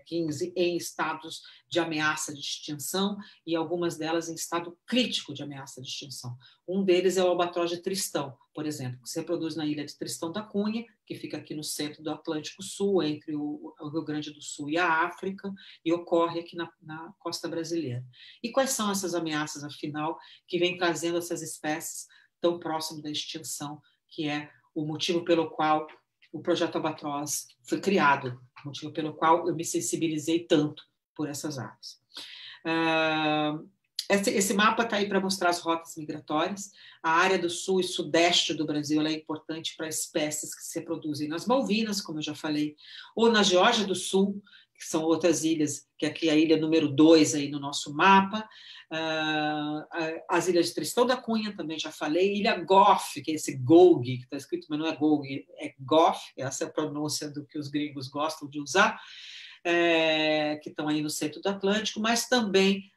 Speaker 2: 15, em estados de ameaça de extinção, e algumas delas em estado crítico de ameaça de extinção. Um deles é o albatroz de Tristão, por exemplo, que se reproduz na ilha de Tristão da Cunha, que fica aqui no centro do Atlântico Sul, entre o Rio Grande do Sul e a África, e ocorre aqui na costa brasileira. E quais são essas ameaças, afinal, que vêm trazendo essas espécies tão próximo da extinção, que é o motivo pelo qual o Projeto Albatroz foi criado, o motivo pelo qual eu me sensibilizei tanto por essas aves. Esse mapa está aí para mostrar as rotas migratórias. A área do sul e sudeste do Brasil é importante para espécies que se reproduzem nas Malvinas, como eu já falei, ou na Geórgia do Sul, que são outras ilhas, que aqui é a ilha número 2 aí no nosso mapa. As ilhas de Tristão da Cunha, também já falei. Ilha Gough, que é esse Gough, que está escrito, mas não é Gough, é Gough, essa é a pronúncia do que os gringos gostam de usar, que estão aí no centro do Atlântico, mas também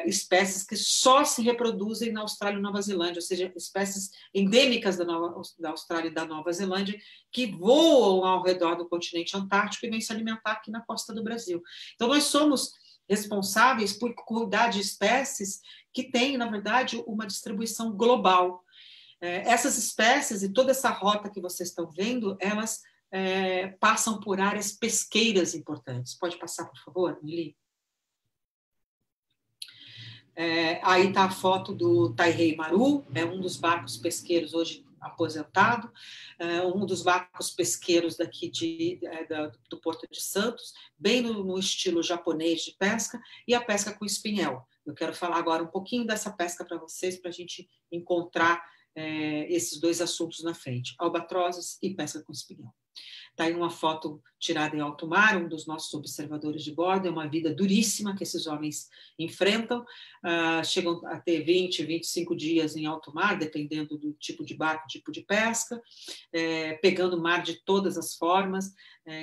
Speaker 2: espécies que só se reproduzem na Austrália e Nova Zelândia, ou seja, espécies endêmicas da Austrália e da Nova Zelândia, que voam ao redor do continente antártico e vêm se alimentar aqui na costa do Brasil. Então, nós somos responsáveis por cuidar de espécies que têm, na verdade, uma distribuição global. Essas espécies e toda essa rota que vocês estão vendo, elas passam por áreas pesqueiras importantes. Pode passar, por favor, Mili? Aí está a foto do Tairei Maru, um dos barcos pesqueiros hoje aposentado, um dos barcos pesqueiros daqui do Porto de Santos, bem no estilo japonês de pesca, e a pesca com espinhel. Eu quero falar agora um pouquinho dessa pesca para vocês, para a gente encontrar esses dois assuntos na frente, albatrozes e pesca com espinhel. Está aí uma foto tirada em alto mar, um dos nossos observadores de bordo. É uma vida duríssima que esses homens enfrentam, chegam a ter 20, 25 dias em alto mar, dependendo do tipo de barco, tipo de pesca, pegando o mar de todas as formas.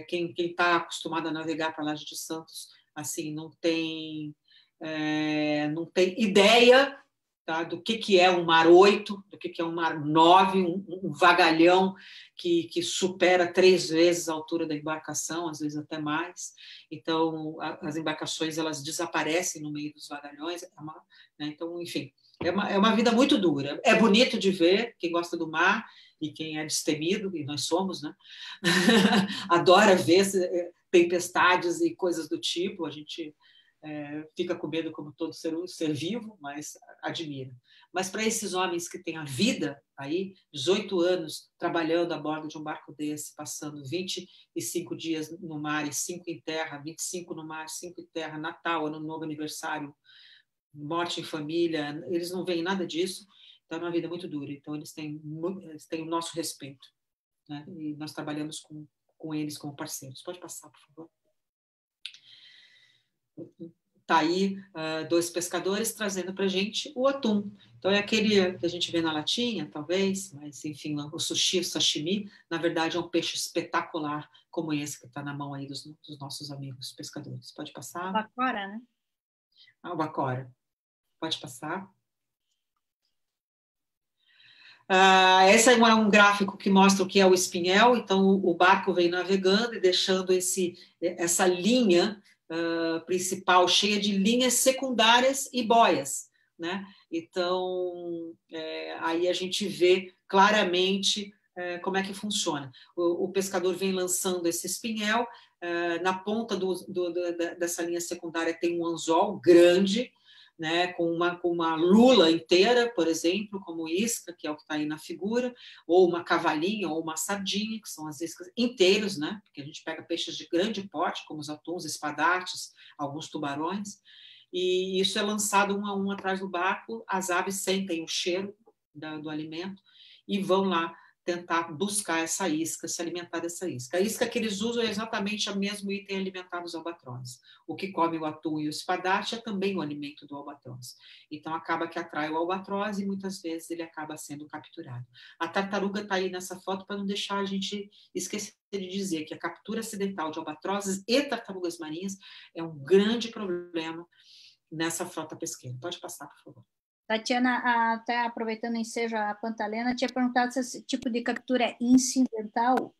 Speaker 2: Quem está acostumado a navegar para a Laje de Santos, assim, não tem ideia, tá, do que é um mar 8, do que é um mar 9, um vagalhão que supera 3 vezes a altura da embarcação, às vezes até mais. Então, as embarcações elas desaparecem no meio dos vagalhões. Então, enfim, é uma vida muito dura. É bonito de ver, quem gosta do mar e quem é destemido, e nós somos, né? Adora ver tempestades e coisas do tipo. A gente fica com medo como todo ser vivo, mas admira. Mas para esses homens que têm a vida aí, 18 anos trabalhando a bordo de um barco desse, passando 25 dias no mar e 5 em terra, 25 no mar, 5 em terra, Natal, Ano Novo, aniversário, morte em família, eles não veem nada disso, então é uma vida muito dura. Então eles têm o nosso respeito, né? E nós trabalhamos com eles como parceiros. Pode passar, por favor. Está aí 2 pescadores trazendo para a gente o atum. Então, é aquele que a gente vê na latinha, talvez, mas, enfim, o sushi, o sashimi, na verdade, é um peixe espetacular, como esse que está na mão aí dos nossos amigos pescadores. Pode passar?
Speaker 1: Bacora, né?
Speaker 2: O bacora. Pode passar. Esse é um gráfico que mostra o que é o espinhel. Então, o barco vem navegando e deixando essa linha principal cheia de linhas secundárias e boias, né? Então, aí a gente vê claramente como é que funciona. O pescador vem lançando esse espinhel, na ponta dessa linha secundária tem um anzol grande, né, com uma lula inteira, por exemplo, como isca, que é o que está aí na figura, ou uma cavalinha, ou uma sardinha, que são as iscas inteiros, né, porque a gente pega peixes de grande porte, como os atuns, espadates, alguns tubarões, e isso é lançado um a um atrás do barco, as aves sentem o cheiro do alimento e vão lá tentar buscar essa isca, se alimentar dessa isca. A isca que eles usam é exatamente o mesmo item alimentar dos albatrozes. O que come o atum e o espadate é também o alimento do albatroz. Então, acaba que atrai o albatroz e muitas vezes ele acaba sendo capturado. A tartaruga está aí nessa foto para não deixar a gente esquecer de dizer que a captura acidental de albatrozes e tartarugas marinhas é um grande problema nessa frota pesqueira. Pode passar, por favor.
Speaker 1: Tatiana, até aproveitando o ensejo, a Pantalena tinha perguntado se esse tipo de captura é incidental.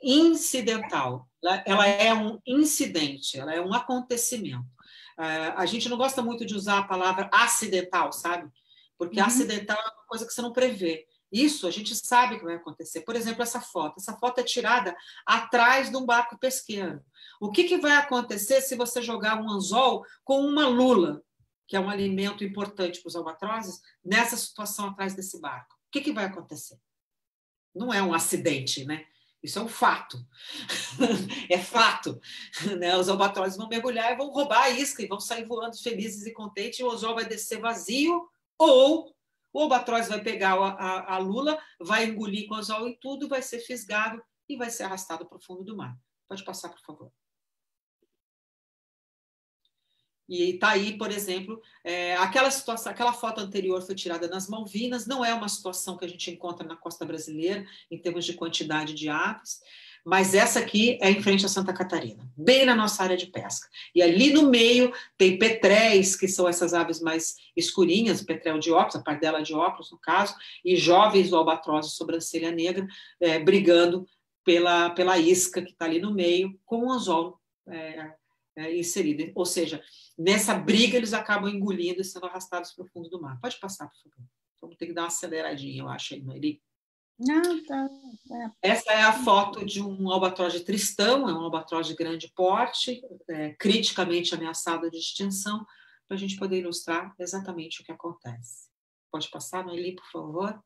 Speaker 2: Incidental. Ela é um incidente, ela é um acontecimento. A gente não gosta muito de usar a palavra acidental, sabe? Porque acidental é uma coisa que você não prevê. Isso a gente sabe que vai acontecer. Por exemplo, essa foto. Essa foto é tirada atrás de um barco pesqueiro. O que vai acontecer se você jogar um anzol com uma lula, que é um alimento importante para os albatrozes, nessa situação atrás desse barco? O que vai acontecer? Não é um acidente, né? Isso é um fato. É fato. Né? Os albatrozes vão mergulhar e vão roubar a isca e vão sair voando felizes e contentes, e o anzol vai descer vazio, ou o albatroz vai pegar a lula, vai engolir com o anzol e tudo, vai ser fisgado e vai ser arrastado para o fundo do mar. Pode passar, por favor. E está aí, por exemplo, aquela situação, aquela foto anterior foi tirada nas Malvinas, não é uma situação que a gente encontra na costa brasileira, em termos de quantidade de aves, mas essa aqui é em frente a Santa Catarina, bem na nossa área de pesca. E ali no meio tem petréis, que são essas aves mais escurinhas, petrel de óculos, a pardela de óculos, no caso, e jovens do albatroz de sobrancelha negra, brigando pela isca que está ali no meio, com o anzol inserido. Ou seja, nessa briga eles acabam engolindo e sendo arrastados para o fundo do mar. Pode passar, por favor. Vamos ter que dar uma aceleradinha, eu acho, aí, Noeli.
Speaker 1: Não, tá.
Speaker 2: Essa é a foto de um albatroz de Tristão, é um albatroz de grande porte, criticamente ameaçado de extinção, para a gente poder ilustrar exatamente o que acontece. Pode passar, Noeli, por favor.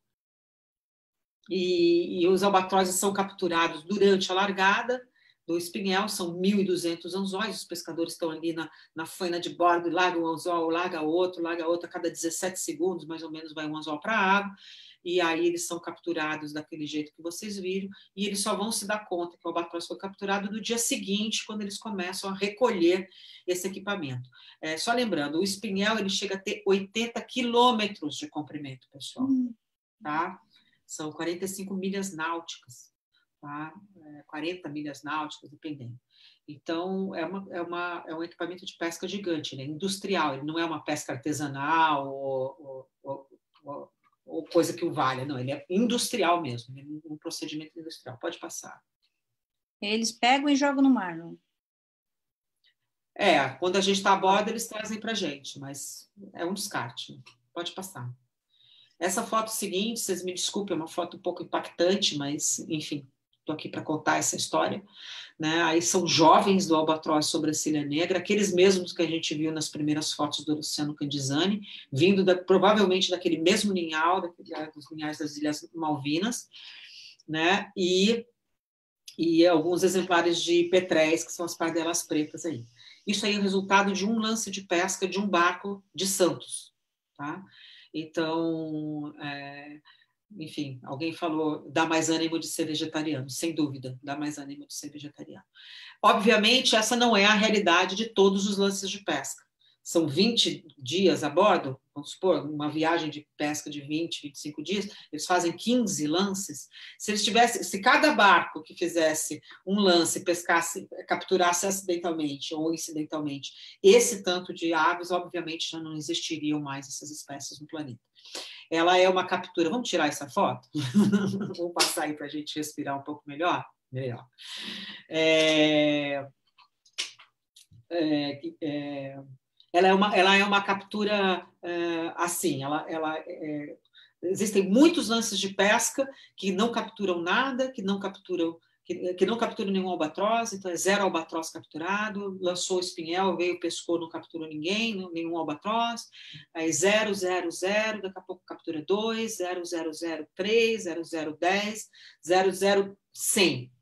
Speaker 2: E os albatrozes são capturados durante a largada do espinhel, são 1.200 anzóis, os pescadores estão ali na faina de bordo, largam um anzol, larga outro, a cada 17 segundos, mais ou menos, vai um anzol para a água, e aí eles são capturados daquele jeito que vocês viram, e eles só vão se dar conta que o albatroz foi capturado no dia seguinte, quando eles começam a recolher esse equipamento. Só lembrando, o espinhel ele chega a ter 80 quilômetros de comprimento, pessoal, tá? São 45 milhas náuticas, tá? 40 milhas náuticas, dependendo. Então, é um equipamento de pesca gigante, né? Industrial, ele não é uma pesca artesanal ou coisa que o valha, não, ele é industrial mesmo, um procedimento industrial. Pode passar.
Speaker 1: Eles pegam e jogam no mar, não?
Speaker 2: Quando a gente está a bordo, eles trazem para a gente, mas é um descarte. Né? Pode passar. Essa foto seguinte, vocês me desculpem, é uma foto um pouco impactante, mas, enfim, estou aqui para contar essa história, né? Aí são jovens do albatroz sobrancelha negra, aqueles mesmos que a gente viu nas primeiras fotos do Luciano Candizani, vindo provavelmente daquele mesmo ninhal, dos ninhais das Ilhas Malvinas, né? E alguns exemplares de petréis, que são as pardelas pretas aí. Isso aí é o resultado de um lance de pesca de um barco de Santos, tá? Então, enfim, alguém falou, dá mais ânimo de ser vegetariano. Sem dúvida, dá mais ânimo de ser vegetariano. Obviamente, essa não é a realidade de todos os lances de pesca. São 20 dias a bordo, vamos supor, uma viagem de pesca de 20, 25 dias, eles fazem 15 lances. Se cada barco que fizesse um lance, pescasse, capturasse acidentalmente ou incidentalmente esse tanto de aves, obviamente já não existiriam mais essas espécies no planeta. Ela é uma captura. Vamos tirar essa foto? Vamos passar aí para a gente respirar um pouco melhor? Melhor. Ela é uma captura assim. Existem muitos lances de pesca que não capturam nada, que não capturam nenhum albatroz, então é 0 albatroz capturado, lançou o espinhel, veio, pescou, não capturou ninguém, nenhum albatroz, aí 0, 0, 0, daqui a pouco captura 2, 0, 0, 0, 3, 0, 0, 10, 0, 0, 100.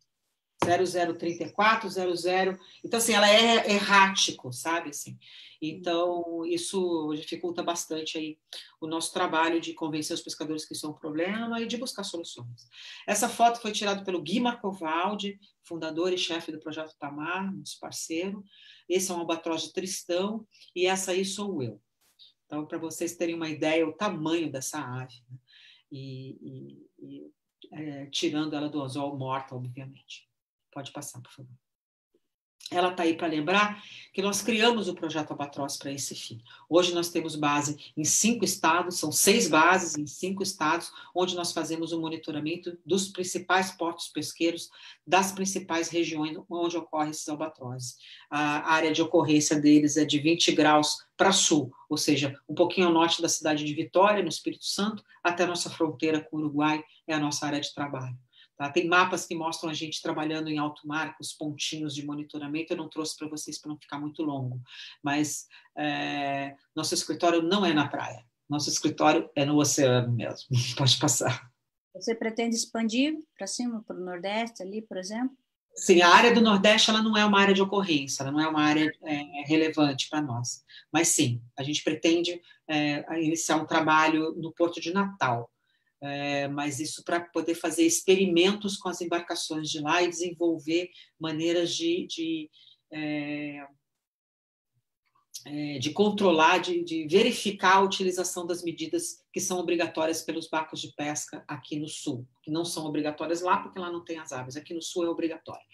Speaker 2: 0034, 00. Então, assim, ela é errático, sabe? Assim. Então, isso dificulta bastante aí o nosso trabalho de convencer os pescadores que isso é um problema e de buscar soluções. Essa foto foi tirada pelo Gui Marcovaldi, fundador e chefe do Projeto Tamar, nosso parceiro. Esse é um albatroz de Tristão e essa aí sou eu. Então, para vocês terem uma ideia, o tamanho dessa ave, né? Tirando ela do anzol morta, obviamente. Pode passar, por favor. Ela está aí para lembrar que nós criamos o Projeto Albatroz para esse fim. Hoje nós temos base em 5 estados, são 6 bases em 5 estados, onde nós fazemos o monitoramento dos principais portos pesqueiros, das principais regiões onde ocorrem esses albatrozes. A área de ocorrência deles é de 20 graus para sul, ou seja, um pouquinho ao norte da cidade de Vitória, no Espírito Santo, até a nossa fronteira com o Uruguai, é a nossa área de trabalho. Tá? Tem mapas que mostram a gente trabalhando em alto mar, com os pontinhos de monitoramento. Eu não trouxe para vocês para não ficar muito longo, mas nosso escritório não é na praia. Nosso escritório é no oceano mesmo. Pode passar.
Speaker 1: Você pretende expandir para cima, para o Nordeste, ali, por exemplo?
Speaker 2: Sim, a área do Nordeste ela não é uma área de ocorrência, ela não é uma área relevante para nós. Mas sim, a gente pretende iniciar um trabalho no Porto de Natal. Mas isso para poder fazer experimentos com as embarcações de lá e desenvolver maneiras de controlar, de verificar a utilização das medidas que são obrigatórias pelos barcos de pesca aqui no Sul, que não são obrigatórias lá porque lá não tem as aves, aqui no Sul é obrigatório.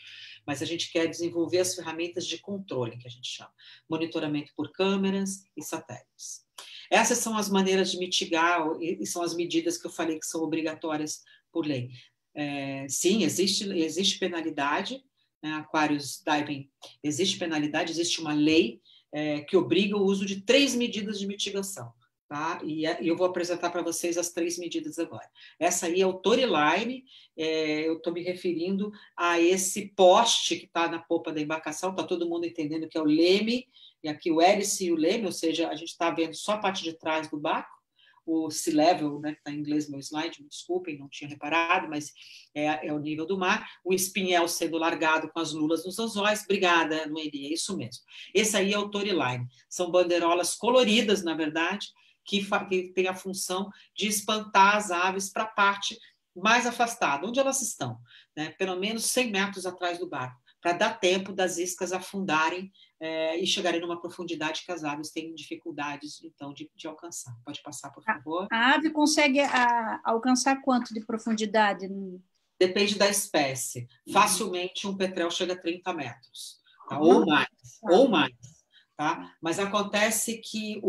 Speaker 2: Mas a gente quer desenvolver as ferramentas de controle, que a gente chama, monitoramento por câmeras e satélites. Essas são as maneiras de mitigar e são as medidas que eu falei que são obrigatórias por lei. Sim, existe penalidade, né? Aquarius Diving, existe penalidade, existe uma lei que obriga o uso de 3 medidas de mitigação. Tá? E eu vou apresentar para vocês as 3 medidas agora. Essa aí é o Toryline, eu estou me referindo a esse poste que está na popa da embarcação, está todo mundo entendendo que é o leme, e aqui o hélice e o leme, ou seja, a gente está vendo só a parte de trás do barco, o sea level, né, que está em inglês no meu slide, me desculpem, não tinha reparado, mas é o nível do mar, o espinhel sendo largado com as lulas nos anzóis, obrigada, Noeli, é isso mesmo. Esse aí é o Toryline, são bandeirolas coloridas, na verdade, que tem a função de espantar as aves para a parte mais afastada, onde elas estão, né, pelo menos 100 metros atrás do barco, para dar tempo das iscas afundarem e chegarem numa profundidade que as aves têm dificuldades, então, de alcançar. Pode passar, por favor.
Speaker 1: A ave consegue alcançar quanto de profundidade?
Speaker 2: Depende da espécie. Facilmente, um petrel chega a 30 metros, tá? Ou mais. Tá? Mas acontece que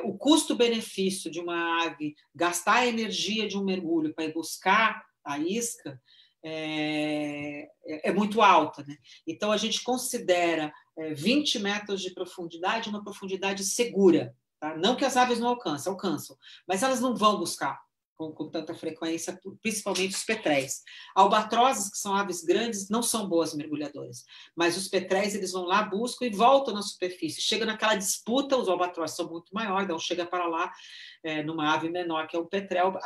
Speaker 2: o custo-benefício de uma ave gastar a energia de um mergulho para ir buscar a isca é muito alta, né? Então, a gente considera 20 metros de profundidade uma profundidade segura. Tá? Não que as aves não alcançam, mas elas não vão buscar. com tanta frequência, principalmente os petréis. Albatrozes, que são aves grandes, não são boas mergulhadoras, mas os petréis eles vão lá, buscam e voltam na superfície. Chega naquela disputa, os albatrozes são muito maiores, então chega para lá numa ave menor, que é o petrel,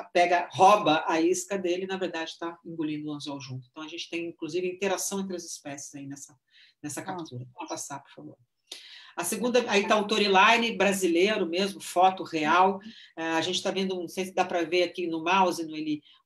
Speaker 2: rouba a isca dele e, na verdade, está engolindo o anzol junto. Então, a gente tem, inclusive, interação entre as espécies aí nessa captura. Pode passar, por favor. A segunda, aí está o Toryline brasileiro mesmo, foto real. A gente está vendo, não sei se dá para ver aqui no mouse,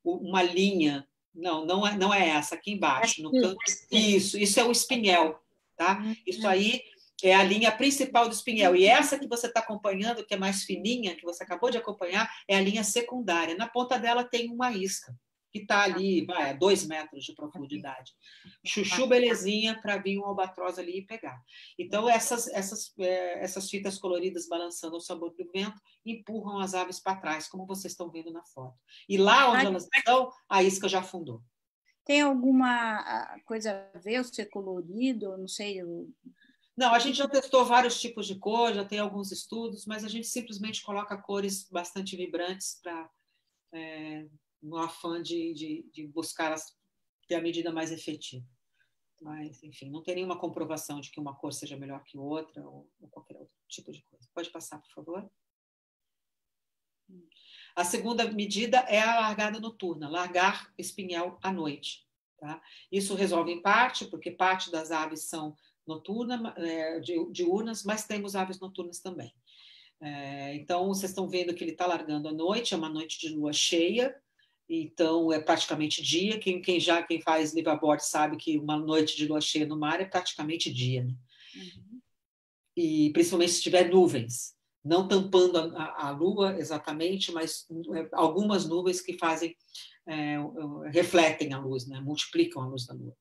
Speaker 2: uma linha. Não é essa, aqui embaixo, no canto. Isso é o espinhel, tá? Isso aí é a linha principal do espinhel. E essa que você está acompanhando, que é mais fininha, que você acabou de acompanhar, é a linha secundária. Na ponta dela tem uma isca, que está ali, a 2 metros de profundidade. Chuchu belezinha para vir um albatroz ali e pegar. Então, essas fitas coloridas balançando ao sabor do vento empurram as aves para trás, como vocês estão vendo na foto. E lá onde elas estão, a isca já afundou.
Speaker 1: Tem alguma coisa a ver, ser colorido, não sei...
Speaker 2: Não, a gente já testou vários tipos de cor, já tem alguns estudos, mas a gente simplesmente coloca cores bastante vibrantes para... no afã de buscar ter a medida mais efetiva. Mas, enfim, não tem nenhuma comprovação de que uma cor seja melhor que outra ou qualquer outro tipo de coisa. Pode passar, por favor? A segunda medida é a largada noturna, largar espinhel à noite. Tá? Isso resolve em parte, porque parte das aves são noturnas, diurnas, mas temos aves noturnas também. Então, vocês estão vendo que ele está largando à noite, é uma noite de lua cheia, então é praticamente dia. Quem faz liveaboard sabe que uma noite de lua cheia no mar é praticamente dia, né? E principalmente se tiver nuvens, não tampando a lua exatamente, mas algumas nuvens que refletem a luz, né? Multiplicam a luz da lua.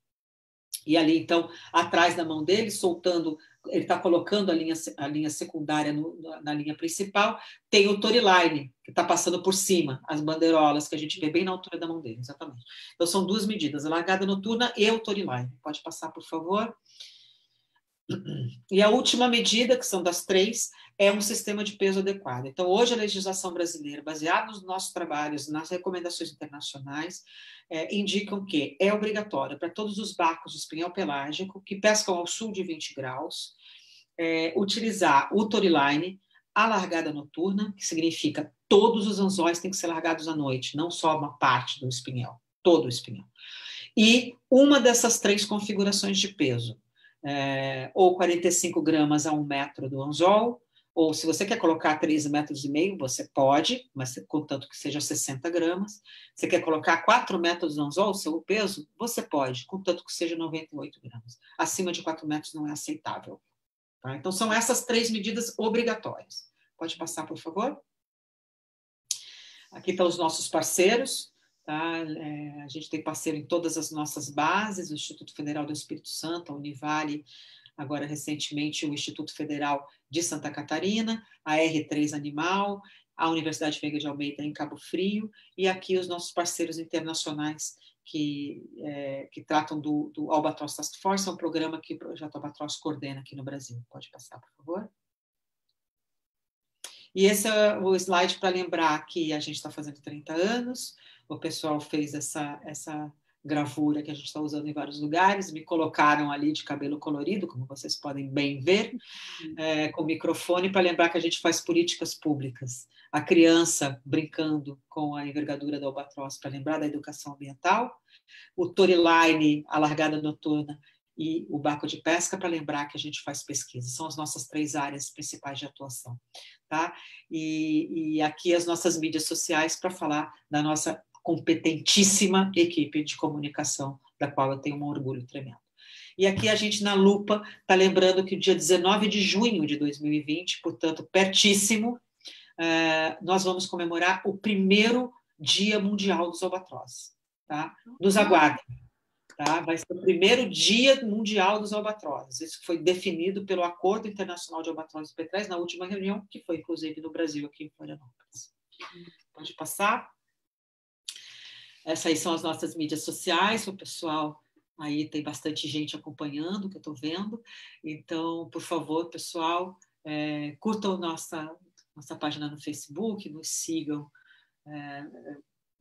Speaker 2: E ali, então, atrás da mão dele, soltando, ele está colocando a linha secundária na linha principal, tem o Toryline, que está passando por cima, as bandeirolas que a gente vê bem na altura da mão dele, exatamente. Então, são 2 medidas, a largada noturna e o Toryline. Pode passar, por favor. E a última medida, que são das 3, é um sistema de peso adequado. Então, hoje, a legislação brasileira, baseada nos nossos trabalhos, nas recomendações internacionais, indicam que é obrigatório para todos os barcos de espinhel pelágico que pescam ao sul de 20 graus, utilizar o Toryline, a largada noturna, que significa todos os anzóis têm que ser largados à noite, não só uma parte do espinhel, todo o espinhel. E uma dessas 3 configurações de peso, ou 45 gramas a 1 metro do anzol, ou se você quer colocar 3,5 metros, você pode, mas contanto que seja 60 gramas. Você quer colocar 4 metros do anzol, o seu peso, você pode, contanto que seja 98 gramas. Acima de 4 metros não é aceitável. Tá? Então, são essas 3 medidas obrigatórias. Pode passar, por favor? Aqui estão os nossos parceiros. Tá? A gente tem parceiro em todas as nossas bases, o Instituto Federal do Espírito Santo, a Univale, agora recentemente o Instituto Federal de Santa Catarina, a R3 Animal, a Universidade Veiga de Almeida em Cabo Frio, e aqui os nossos parceiros internacionais que tratam do Albatross Task Force, é um programa que o Projeto Albatross coordena aqui no Brasil. Pode passar, por favor. E esse é o slide para lembrar que a gente está fazendo 30 anos, o pessoal fez essa gravura que a gente está usando em vários lugares, me colocaram ali de cabelo colorido, como vocês podem bem ver, com microfone, para lembrar que a gente faz políticas públicas. A criança brincando com a envergadura do albatroz, para lembrar da educação ambiental, o Toryline, a largada noturna, e o barco de pesca, para lembrar que a gente faz pesquisa. São as nossas 3 áreas principais de atuação. Tá? E aqui as nossas mídias sociais para falar da nossa competentíssima equipe de comunicação, da qual eu tenho um orgulho tremendo. E aqui a gente, na lupa, está lembrando que o dia 19 de junho de 2020, portanto, pertíssimo, nós vamos comemorar o primeiro Dia Mundial dos Albatrozes. Tá? Nos aguardem. Tá? Vai ser o primeiro Dia Mundial dos Albatrozes. Isso foi definido pelo Acordo Internacional de Albatrozes e Petréis na última reunião, que foi, inclusive, no Brasil, aqui em Florianópolis. Pode passar. Essas aí são as nossas mídias sociais, o pessoal aí tem bastante gente acompanhando, que eu estou vendo. Então, por favor, pessoal, curtam nossa página no Facebook, nos sigam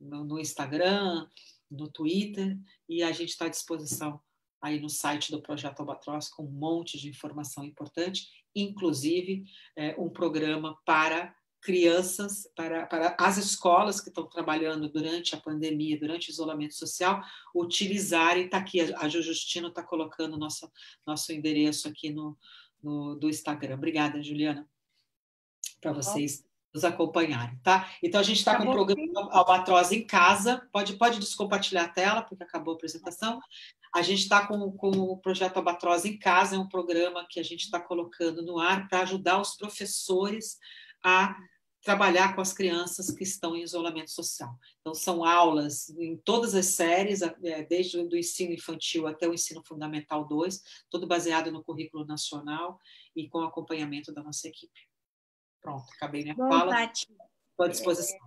Speaker 2: no Instagram, no Twitter, e a gente está à disposição aí no site do Projeto Albatroz com um monte de informação importante, inclusive um programa para crianças, para as escolas que estão trabalhando durante a pandemia, durante o isolamento social, utilizarem, está aqui, a Justina está colocando nosso endereço aqui do Instagram. Obrigada, Juliana, para vocês nos acompanharem, tá? Então, a gente está com o programa Albatroz em casa, pode descompartilhar a tela, porque acabou a apresentação. A gente está com o projeto Albatroz em casa, é um programa que a gente está colocando no ar para ajudar os professores a trabalhar com as crianças que estão em isolamento social. Então, são aulas em todas as séries, desde o ensino infantil até o ensino fundamental 2, tudo baseado no currículo nacional e com acompanhamento da nossa equipe. Pronto, acabei minha fala.
Speaker 1: Tati,
Speaker 2: Estou à disposição.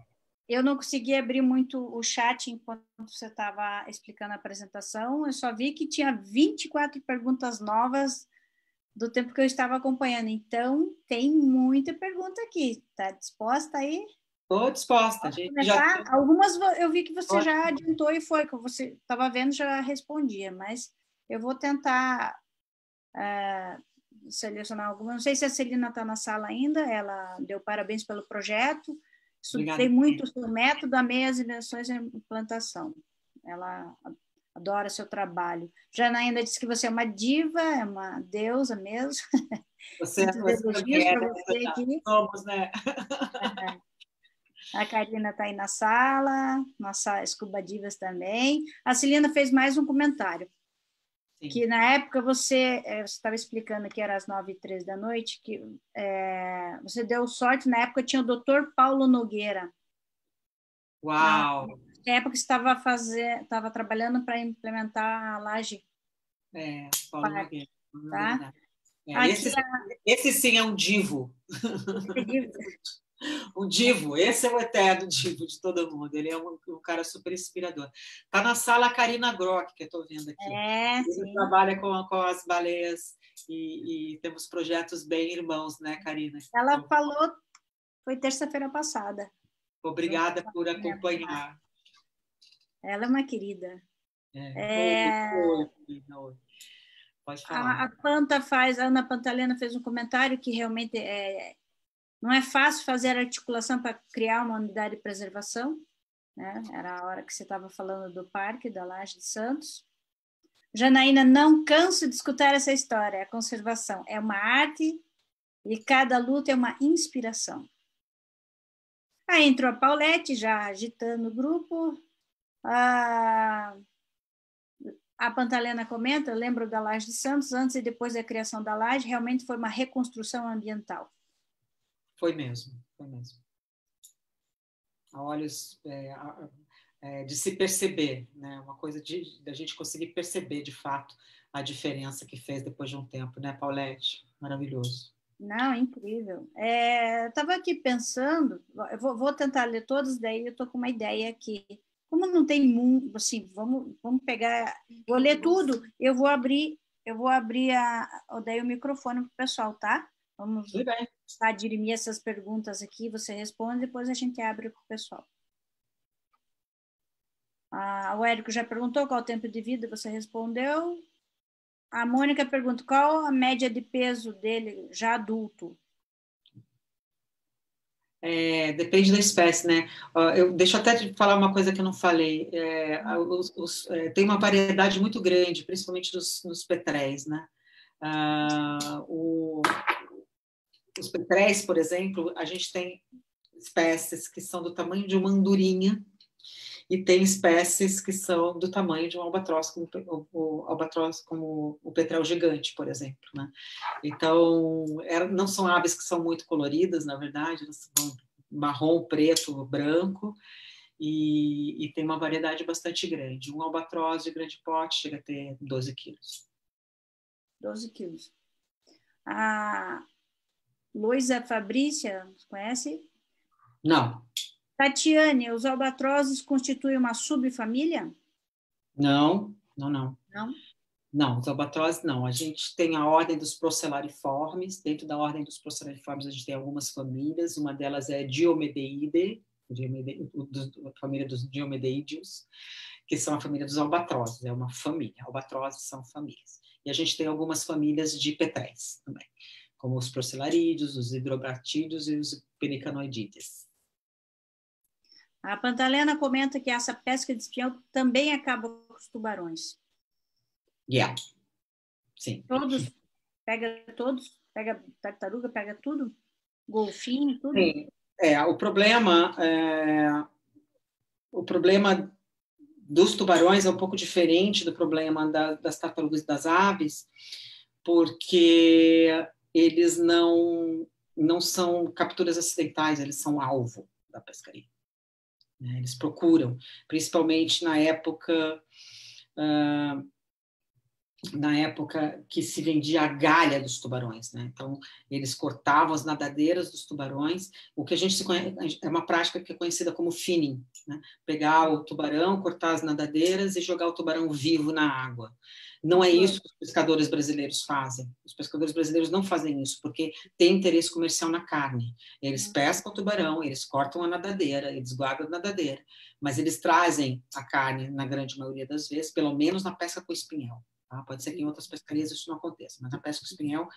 Speaker 1: Eu não consegui abrir muito o chat enquanto você estava explicando a apresentação, eu só vi que tinha 24 perguntas novas do tempo que eu estava acompanhando. Então, tem muita pergunta aqui. Está disposta aí?
Speaker 2: Estou disposta. A gente
Speaker 1: já... Algumas eu vi que você já adiantou e foi, que você estava vendo, já respondia, mas eu vou tentar selecionar algumas. Não sei se a Celina está na sala ainda, ela deu parabéns pelo projeto. Estudei muito o método, amei as invenções e implantação. Ela adora seu trabalho. Janaína disse que você é uma diva, é uma deusa mesmo.
Speaker 2: Você é
Speaker 1: você aqui.
Speaker 2: Somos, né?
Speaker 1: A Karina está aí na sala, nossa Scuba Divas também. A Celina fez mais um comentário. Sim. Que na época você estava explicando que era às 9h03 da noite, que você deu sorte, na época tinha o Dr. Paulo Nogueira.
Speaker 2: Uau!
Speaker 1: Na época estava trabalhando para implementar a laje.
Speaker 2: Paulo Nogueira.
Speaker 1: Tá?
Speaker 2: Esse sim é um divo. Um divo, esse é o eterno divo de todo mundo. Ele é um cara super inspirador. Está na sala a Karina Grock, que eu estou vendo aqui. Ele trabalha com as baleias e temos projetos bem irmãos, né, Karina?
Speaker 1: Ela falou, foi terça-feira passada.
Speaker 2: Obrigada por acompanhar.
Speaker 1: Ela é uma querida.
Speaker 2: Pode falar.
Speaker 1: A Ana Pantalena fez um comentário que realmente não é fácil fazer articulação para criar uma unidade de preservação, né? Era a hora que você estava falando do parque, da Laje de Santos. Janaína, não canso de escutar essa história. A conservação é uma arte e cada luta é uma inspiração. Aí entrou a Paulette, já agitando o grupo. A Pantalena comenta, eu lembro da Laje de Santos, antes e depois da criação da laje, realmente foi uma reconstrução ambiental.
Speaker 2: Foi mesmo. A olhos de se perceber, né? Uma coisa da gente conseguir perceber, de fato, a diferença que fez depois de um tempo, né, Paulette? Maravilhoso.
Speaker 1: Não, incrível. Estava aqui pensando, eu vou tentar ler todos, daí eu estou com uma ideia aqui. Como não tem muito, assim, vamos pegar, vou ler tudo, eu vou abrir daí o microfone para o pessoal, tá? Vamos dirimir essas perguntas aqui, você responde, depois a gente abre para o pessoal. O Érico já perguntou qual o tempo de vida, você respondeu. A Mônica pergunta, qual a média de peso dele já adulto?
Speaker 2: Depende da espécie, né? Deixa eu até te falar uma coisa que eu não falei. Tem uma variedade muito grande, principalmente nos petréis, né? Os petréis, por exemplo, a gente tem espécies que são do tamanho de uma andorinha e tem espécies que são do tamanho de um albatroz, como o petrel gigante, por exemplo, né? Então, não são aves que são muito coloridas, na verdade, elas são marrom, preto, branco, e tem uma variedade bastante grande. Um albatroz de grande porte chega a ter 12 quilos.
Speaker 1: 12 quilos. A Luísa Fabrícia, conhece?
Speaker 2: Não.
Speaker 1: Tatiane, os albatrozes constituem uma subfamília?
Speaker 2: Não.
Speaker 1: Não?
Speaker 2: Não, os albatrozes não. A gente tem a ordem dos Procellariformes. Dentro da ordem dos Procellariformes, a gente tem algumas famílias. Uma delas é Diomedeidae, a família dos Diomedeídeos, que são a família dos albatrozes, é uma família. Albatrozes são famílias. E a gente tem algumas famílias de petréis também, como os procellarídeos, os hidrobratídeos e os penicanoidetes.
Speaker 1: A Pantalena comenta que essa pesca de espião também acaba com os tubarões.
Speaker 2: Sim.
Speaker 1: Todos, pega tartaruga, pega tudo? Golfinho, tudo?
Speaker 2: Sim. O problema dos tubarões é um pouco diferente do problema das tartarugas e das aves, porque eles não são capturas acidentais, eles são alvo da pescaria. Eles procuram, principalmente na época que se vendia a galha dos tubarões, né? Então, eles cortavam as nadadeiras dos tubarões, o que a gente conhece, é uma prática que é conhecida como finning, né? Pegar o tubarão, cortar as nadadeiras e jogar o tubarão vivo na água. Não é isso que os pescadores brasileiros fazem. Os pescadores brasileiros não fazem isso, porque tem interesse comercial na carne. Eles pescam o tubarão, eles cortam a nadadeira, eles guardam a nadadeira, mas eles trazem a carne, na grande maioria das vezes, pelo menos na pesca com espinhel. Tá? Pode ser que em outras pescarias isso não aconteça, mas na pesca com espinhel,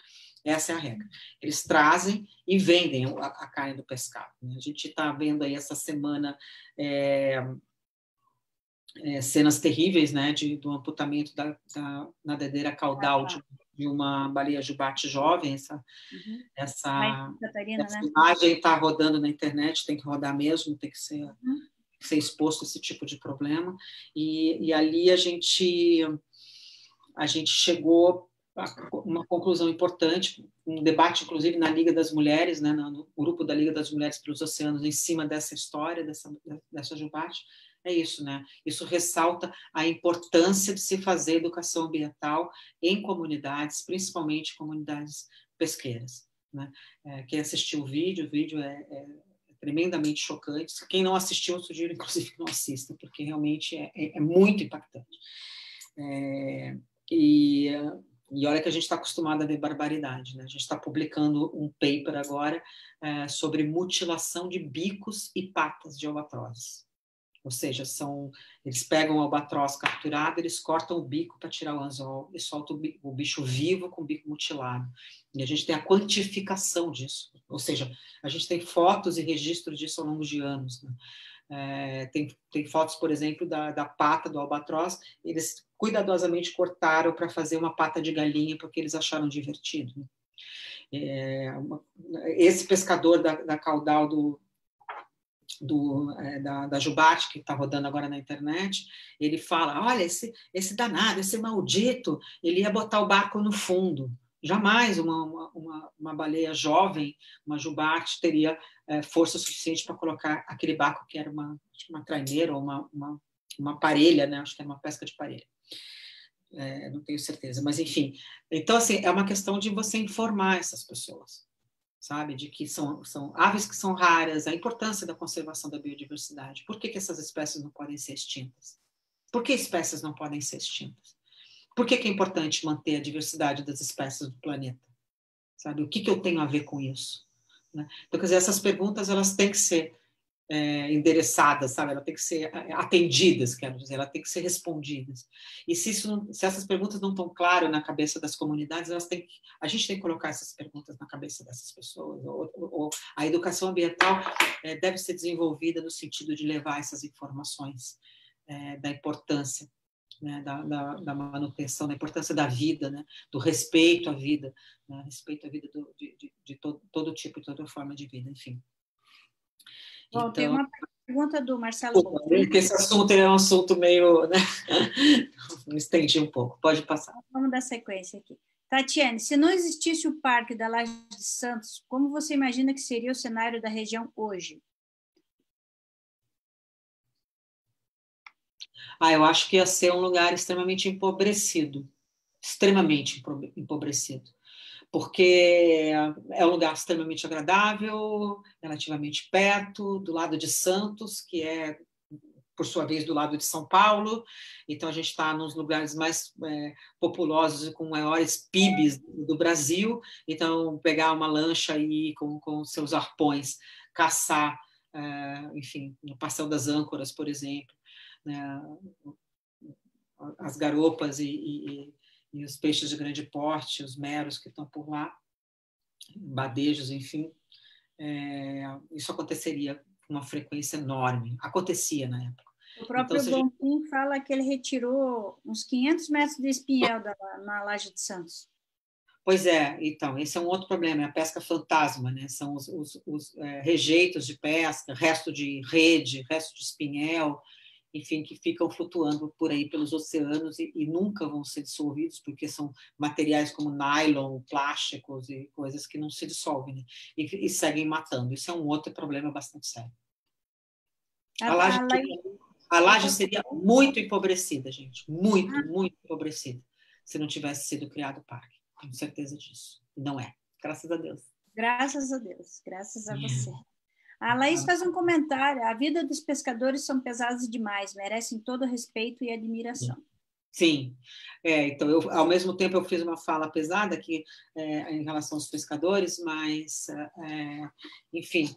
Speaker 2: essa é a regra. Eles trazem e vendem a carne do pescado. A gente está vendo aí essa semana cenas terríveis, né, do amputamento da nadadeira caudal de uma baleia jubarte jovem. Essa imagem está rodando na internet, tem que rodar mesmo, tem que ser exposto a esse tipo de problema. E ali a gente chegou a uma conclusão importante, um debate, inclusive, na Liga das Mulheres, né, no grupo da Liga das Mulheres pelos Oceanos, em cima dessa história, dessa jubarte. É isso, né? Isso ressalta a importância de se fazer educação ambiental em comunidades, principalmente comunidades pesqueiras, né? Quem assistiu o vídeo é tremendamente chocante. Quem não assistiu, eu sugiro, inclusive, que não assista, porque realmente é muito impactante. E olha que a gente está acostumado a ver barbaridade, né? A gente está publicando um paper agora sobre mutilação de bicos e patas de albatrozes. Ou seja, eles pegam o albatroz capturado, eles cortam o bico para tirar o anzol e soltam o bicho vivo com o bico mutilado. E a gente tem a quantificação disso. Ou seja, a gente tem fotos e registros disso ao longo de anos, né? Tem fotos, por exemplo, da pata do albatroz, eles cuidadosamente cortaram para fazer uma pata de galinha, porque eles acharam divertido, né? Esse pescador da caudal da jubarte, que está rodando agora na internet, ele fala, olha, esse danado, esse maldito, ele ia botar o barco no fundo. Jamais uma baleia jovem, uma jubarte, teria força suficiente para colocar aquele barco que era uma traineira ou uma parelha, né? Acho que era uma pesca de parelha. Não tenho certeza, mas enfim. Então, assim, é uma questão de você informar essas pessoas, sabe, de que são aves que são raras, a importância da conservação da biodiversidade. Por que essas espécies não podem ser extintas? Por que espécies não podem ser extintas? Por que é importante manter a diversidade das espécies do planeta? Sabe, o que eu tenho a ver com isso? Né? Então, quer dizer, essas perguntas elas têm que ser endereçadas, sabe? Elas têm que ser atendidas, quero dizer, elas têm que ser respondidas. E se essas perguntas não estão claras na cabeça das comunidades, a gente tem que colocar essas perguntas na cabeça dessas pessoas. Ou a educação ambiental deve ser desenvolvida no sentido de levar essas informações da importância, né, da manutenção, da importância da vida, né, do respeito à vida, né, respeito à vida de todo tipo e toda forma de vida, enfim.
Speaker 1: Bom, então, tem uma pergunta do Marcelo
Speaker 2: Bonfim. Esse assunto é um assunto meio, né? Me estendi um pouco. Pode passar.
Speaker 1: Vamos dar sequência aqui. Tatiane, se não existisse o Parque da Laje de Santos, como você imagina que seria o cenário da região hoje?
Speaker 2: Eu acho que ia ser um lugar extremamente empobrecido. Extremamente empobrecido. Porque é um lugar extremamente agradável, relativamente perto, do lado de Santos, que é, por sua vez, do lado de São Paulo. Então, a gente está nos lugares mais populosos e com maiores PIBs do Brasil. Então, pegar uma lancha e ir com seus arpões, caçar enfim, no Passeio das Âncoras, por exemplo, né? As garopas e os peixes de grande porte, os meros que estão por lá, badejos, enfim, isso aconteceria com uma frequência enorme. Acontecia na época.
Speaker 1: O próprio
Speaker 2: Então,
Speaker 1: Bonfim fala que ele retirou uns 500 metros de espinhel na Laje de Santos.
Speaker 2: Pois é, então, esse é um outro problema, é a pesca fantasma, né? São os rejeitos de pesca, resto de rede, resto de espinhel, enfim, que ficam flutuando por aí pelos oceanos e nunca vão ser dissolvidos, porque são materiais como nylon, plásticos e coisas que não se dissolvem, né? E seguem matando. Isso é um outro problema bastante sério. A laje seria muito empobrecida, gente, muito empobrecida, se não tivesse sido criado o parque. Tenho certeza disso. Não é. Graças a Deus.
Speaker 1: Graças a Deus. Graças a você. A Laís faz um comentário. A vida dos pescadores são pesadas demais, merecem todo respeito e admiração.
Speaker 2: Sim. Então, ao mesmo tempo, eu fiz uma fala pesada aqui em relação aos pescadores, mas, enfim,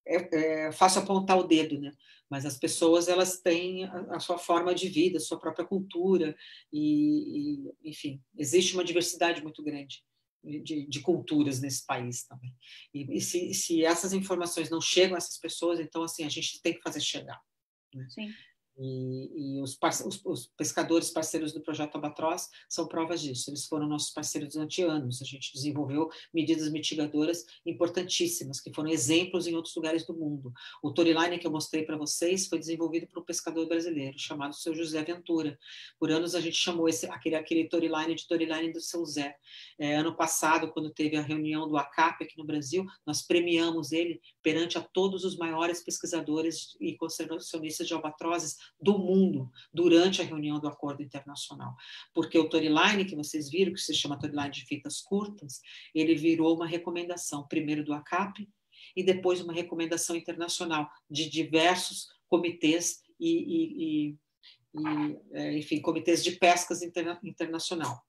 Speaker 2: é fácil apontar o dedo, né? Mas as pessoas, elas têm a sua forma de vida, a sua própria cultura e enfim, existe uma diversidade muito grande de culturas nesse país também. E se essas informações não chegam a essas pessoas, então, assim, a gente tem que fazer chegar, né?
Speaker 1: Sim.
Speaker 2: E os pescadores parceiros do Projeto Albatroz são provas disso. Eles foram nossos parceiros durante anos. A gente desenvolveu medidas mitigadoras importantíssimas, que foram exemplos em outros lugares do mundo. O Toryline que eu mostrei para vocês foi desenvolvido por um pescador brasileiro, chamado Seu José Ventura. Por anos a gente chamou aquele Toryline de Toryline do Seu Zé. Ano passado, quando teve a reunião do ACAP aqui no Brasil, nós premiamos ele perante a todos os maiores pesquisadores e conservacionistas de albatrozes do mundo durante a reunião do Acordo Internacional. Porque o Toryline, que vocês viram, que se chama Toryline de fitas curtas, ele virou uma recomendação, primeiro do ACAP e depois uma recomendação internacional de diversos comitês enfim, comitês de pescas internacional,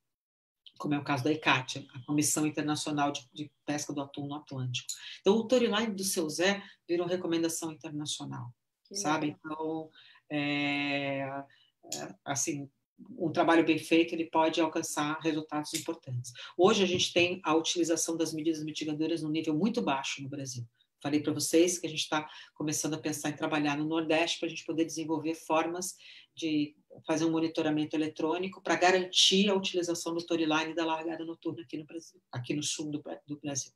Speaker 2: como é o caso da ICAT, a Comissão Internacional de Pesca do Atum no Atlântico. Então, o Toryline do Seu Zé virou recomendação internacional, sabe? Então, assim, um trabalho bem feito, ele pode alcançar resultados importantes. Hoje, a gente tem a utilização das medidas mitigadoras num nível muito baixo no Brasil. Falei para vocês que a gente está começando a pensar em trabalhar no Nordeste para a gente poder desenvolver formas de fazer um monitoramento eletrônico para garantir a utilização do Toryline da largada noturna aqui no Brasil, aqui no sul do Brasil,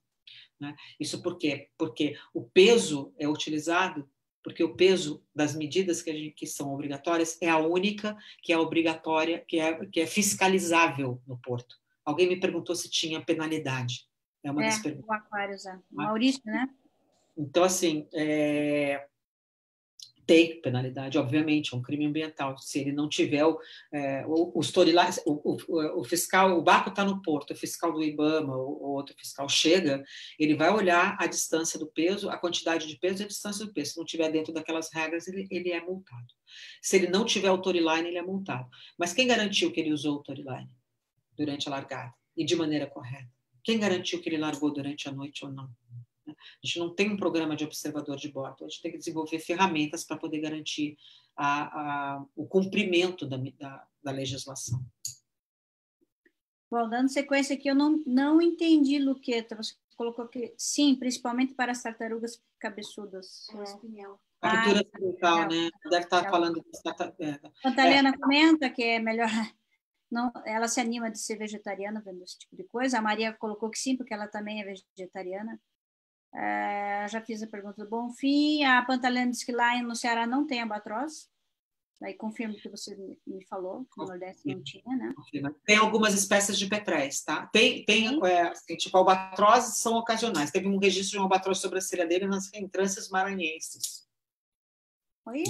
Speaker 2: né? Isso por quê? Porque o peso é utilizado, porque o peso das medidas que são obrigatórias é a única que é obrigatória, que é fiscalizável no porto. Alguém me perguntou se tinha penalidade. É uma das perguntas.
Speaker 1: O Aquários, Maurício, né?
Speaker 2: Então, assim, tem penalidade, obviamente, é um crime ambiental. Se ele não tiver os Torylines, o fiscal, o barco está no porto, o fiscal do IBAMA ou outro fiscal chega, ele vai olhar a distância do peso, a quantidade de peso e a distância do peso. Se não tiver dentro daquelas regras, ele é multado. Se ele não tiver o Toryline, ele é multado. Mas quem garantiu que ele usou o Toryline durante a largada e de maneira correta? Quem garantiu que ele largou durante a noite ou não? A gente não tem um programa de observador de bordo, a gente tem que desenvolver ferramentas para poder garantir o cumprimento da legislação.
Speaker 1: Bom, dando sequência aqui, eu não entendi, Luqueta, você colocou que sim, principalmente para as tartarugas cabeçudas.
Speaker 2: Captura acidental, né? Deve estar falando...
Speaker 1: Pantalena comenta que é melhor... Não, ela se anima de ser vegetariana vendo esse tipo de coisa. A Maria colocou que sim, porque ela também é vegetariana. Já fiz a pergunta do Bonfim. A Pantalena diz que lá no Ceará não tem albatroz. Daí confirmo que você me falou, que no Nordeste não tinha, né?
Speaker 2: Tem algumas espécies de petréis, tá? Tem assim, tipo, albatrozes são ocasionais. Teve um registro de um albatroz sobrancelha dele nas reentrâncias maranhenses.
Speaker 1: Oi?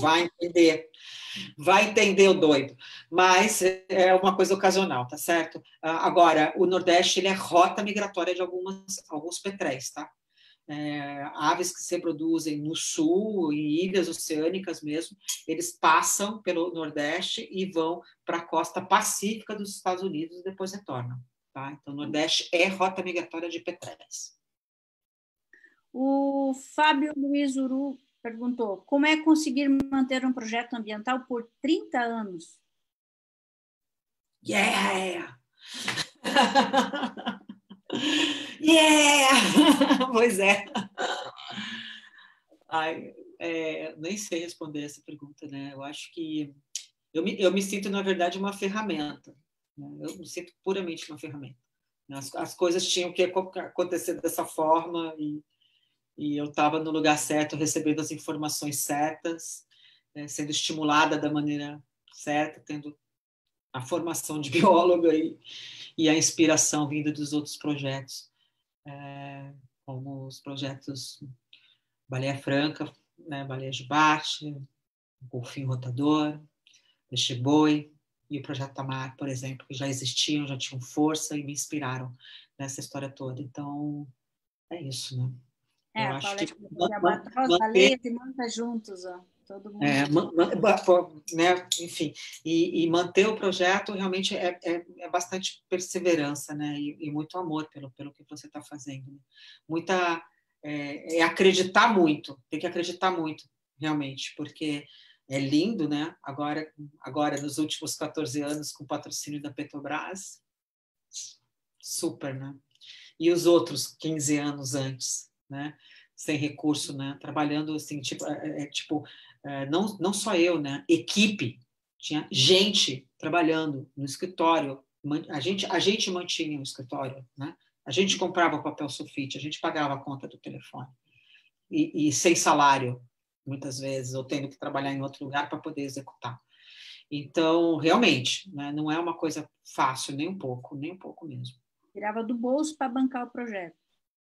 Speaker 2: Vai entender o doido. Mas é uma coisa ocasional, tá certo? Agora, o Nordeste, ele é rota migratória de alguns petréis, tá? Aves que se reproduzem no sul, em ilhas oceânicas mesmo, eles passam pelo Nordeste e vão para a costa pacífica dos Estados Unidos e depois retornam. Tá? Então, o Nordeste é rota migratória de petréis.
Speaker 1: O Fábio Luiz Uru perguntou: como é conseguir manter um projeto ambiental por 30 anos?
Speaker 2: Yeah! Yeah! Pois é. Ai, nem sei responder essa pergunta, né? Eu acho que eu me sinto, na verdade, uma ferramenta. Né? Eu me sinto puramente uma ferramenta. As coisas tinham que acontecer dessa forma e eu estava no lugar certo, recebendo as informações certas, sendo estimulada da maneira certa, tendo a formação de bióloga e a inspiração vinda dos outros projetos, como os projetos Baleia Franca, né, Baleia Jubarte, Golfinho Rotador, Peixe Boi e o Projeto Tamar, por exemplo, que já existiam, já tinham força e me inspiraram nessa história toda. Então, é isso, né? Eu
Speaker 1: A
Speaker 2: acho
Speaker 1: Paulette
Speaker 2: que
Speaker 1: colocou que Albatroz, Baleia e Manta juntos, ó. Todo mundo.
Speaker 2: Né? Enfim, e manter o projeto realmente é bastante perseverança, né? E muito amor pelo que você está fazendo. Né? Acreditar muito, tem que acreditar muito, realmente, porque é lindo, né? Agora, nos últimos 14 anos, com o patrocínio da Petrobras, super, né? E os outros 15 anos antes, né? Sem recurso, né? Trabalhando assim, não só eu, né? Equipe, tinha gente trabalhando no escritório, a gente mantinha o escritório, né? A gente comprava papel sulfite, a gente pagava a conta do telefone e sem salário, muitas vezes, ou tendo que trabalhar em outro lugar para poder executar. Então, realmente, né? Não é uma coisa fácil, nem um pouco mesmo.
Speaker 1: Tirava do bolso para bancar o projeto.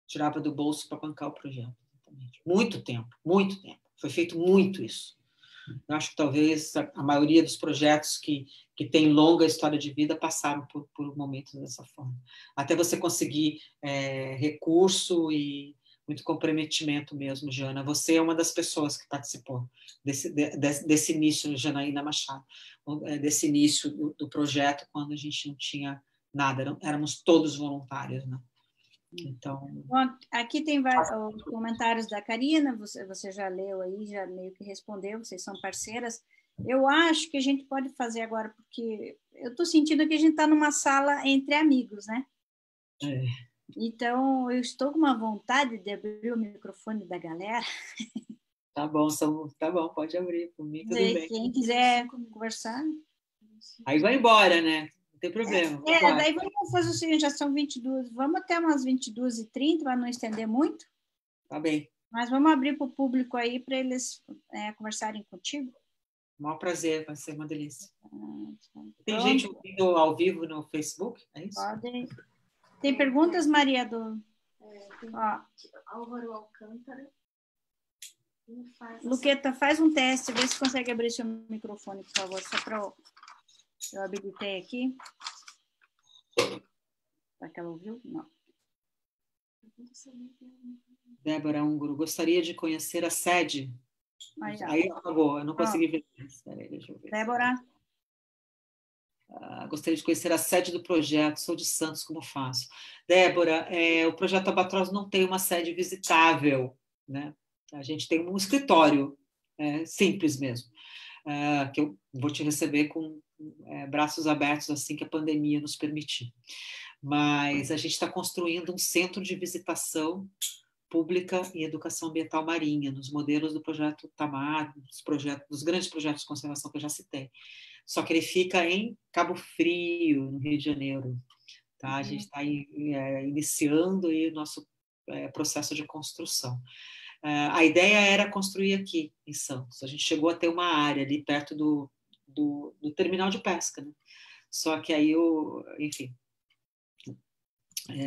Speaker 2: Tirava do bolso para bancar o projeto. Exatamente. Muito tempo. Foi feito muito isso. Eu acho que talvez a maioria dos projetos que tem longa história de vida passaram por momentos dessa forma. Até você conseguir recurso e muito comprometimento mesmo, Jana. Você é uma das pessoas que participou desse início, Janaína Machado, desse início do projeto, quando a gente não tinha nada, éramos todos voluntários, né? Então,
Speaker 1: bom, aqui tem os comentários da Karina, você já leu aí, já meio que respondeu, vocês são parceiras. Eu acho que a gente pode fazer agora, porque eu estou sentindo que a gente está numa sala entre amigos, né? Então, eu estou com uma vontade de abrir o microfone da galera.
Speaker 2: Tá bom, pode abrir, por mim tudo bem.
Speaker 1: Quem quiser conversar.
Speaker 2: Aí vai embora, né? Não tem problema.
Speaker 1: Daí vamos fazer o seguinte, já são 22, vamos até umas 22h30, para não estender muito.
Speaker 2: Tá bem.
Speaker 1: Mas vamos abrir para o público aí, para eles conversarem contigo.
Speaker 2: Maior prazer, vai ser uma delícia. Tem
Speaker 1: Pronto.
Speaker 2: gente ouvindo ao vivo no Facebook, é isso?
Speaker 1: Podem. Tem perguntas, Maria?
Speaker 5: Álvaro Alcântara.
Speaker 1: Luqueta, faz um teste, vê se consegue abrir seu microfone, por favor, só para eu habilitei aqui. Será que ela ouviu? Não.
Speaker 2: Débora Unguro, gostaria de conhecer a sede. Aí acabou, eu não consegui ver. Espera aí, deixa eu ver.
Speaker 1: Débora.
Speaker 2: Gostaria de conhecer a sede do projeto, sou de Santos, como faço? Débora, o projeto Albatroz não tem uma sede visitável, né? A gente tem um escritório simples mesmo, que eu vou te receber com braços abertos assim que a pandemia nos permitir. Mas a gente está construindo um centro de visitação pública e educação ambiental marinha, nos modelos do projeto Tamar, dos grandes projetos de conservação que eu já citei. Só que ele fica em Cabo Frio, no Rio de Janeiro. Tá? A gente está iniciando o nosso processo de construção. A ideia era construir aqui, em Santos. A gente chegou a ter uma área ali perto do terminal de pesca. Né? Só que aí, enfim,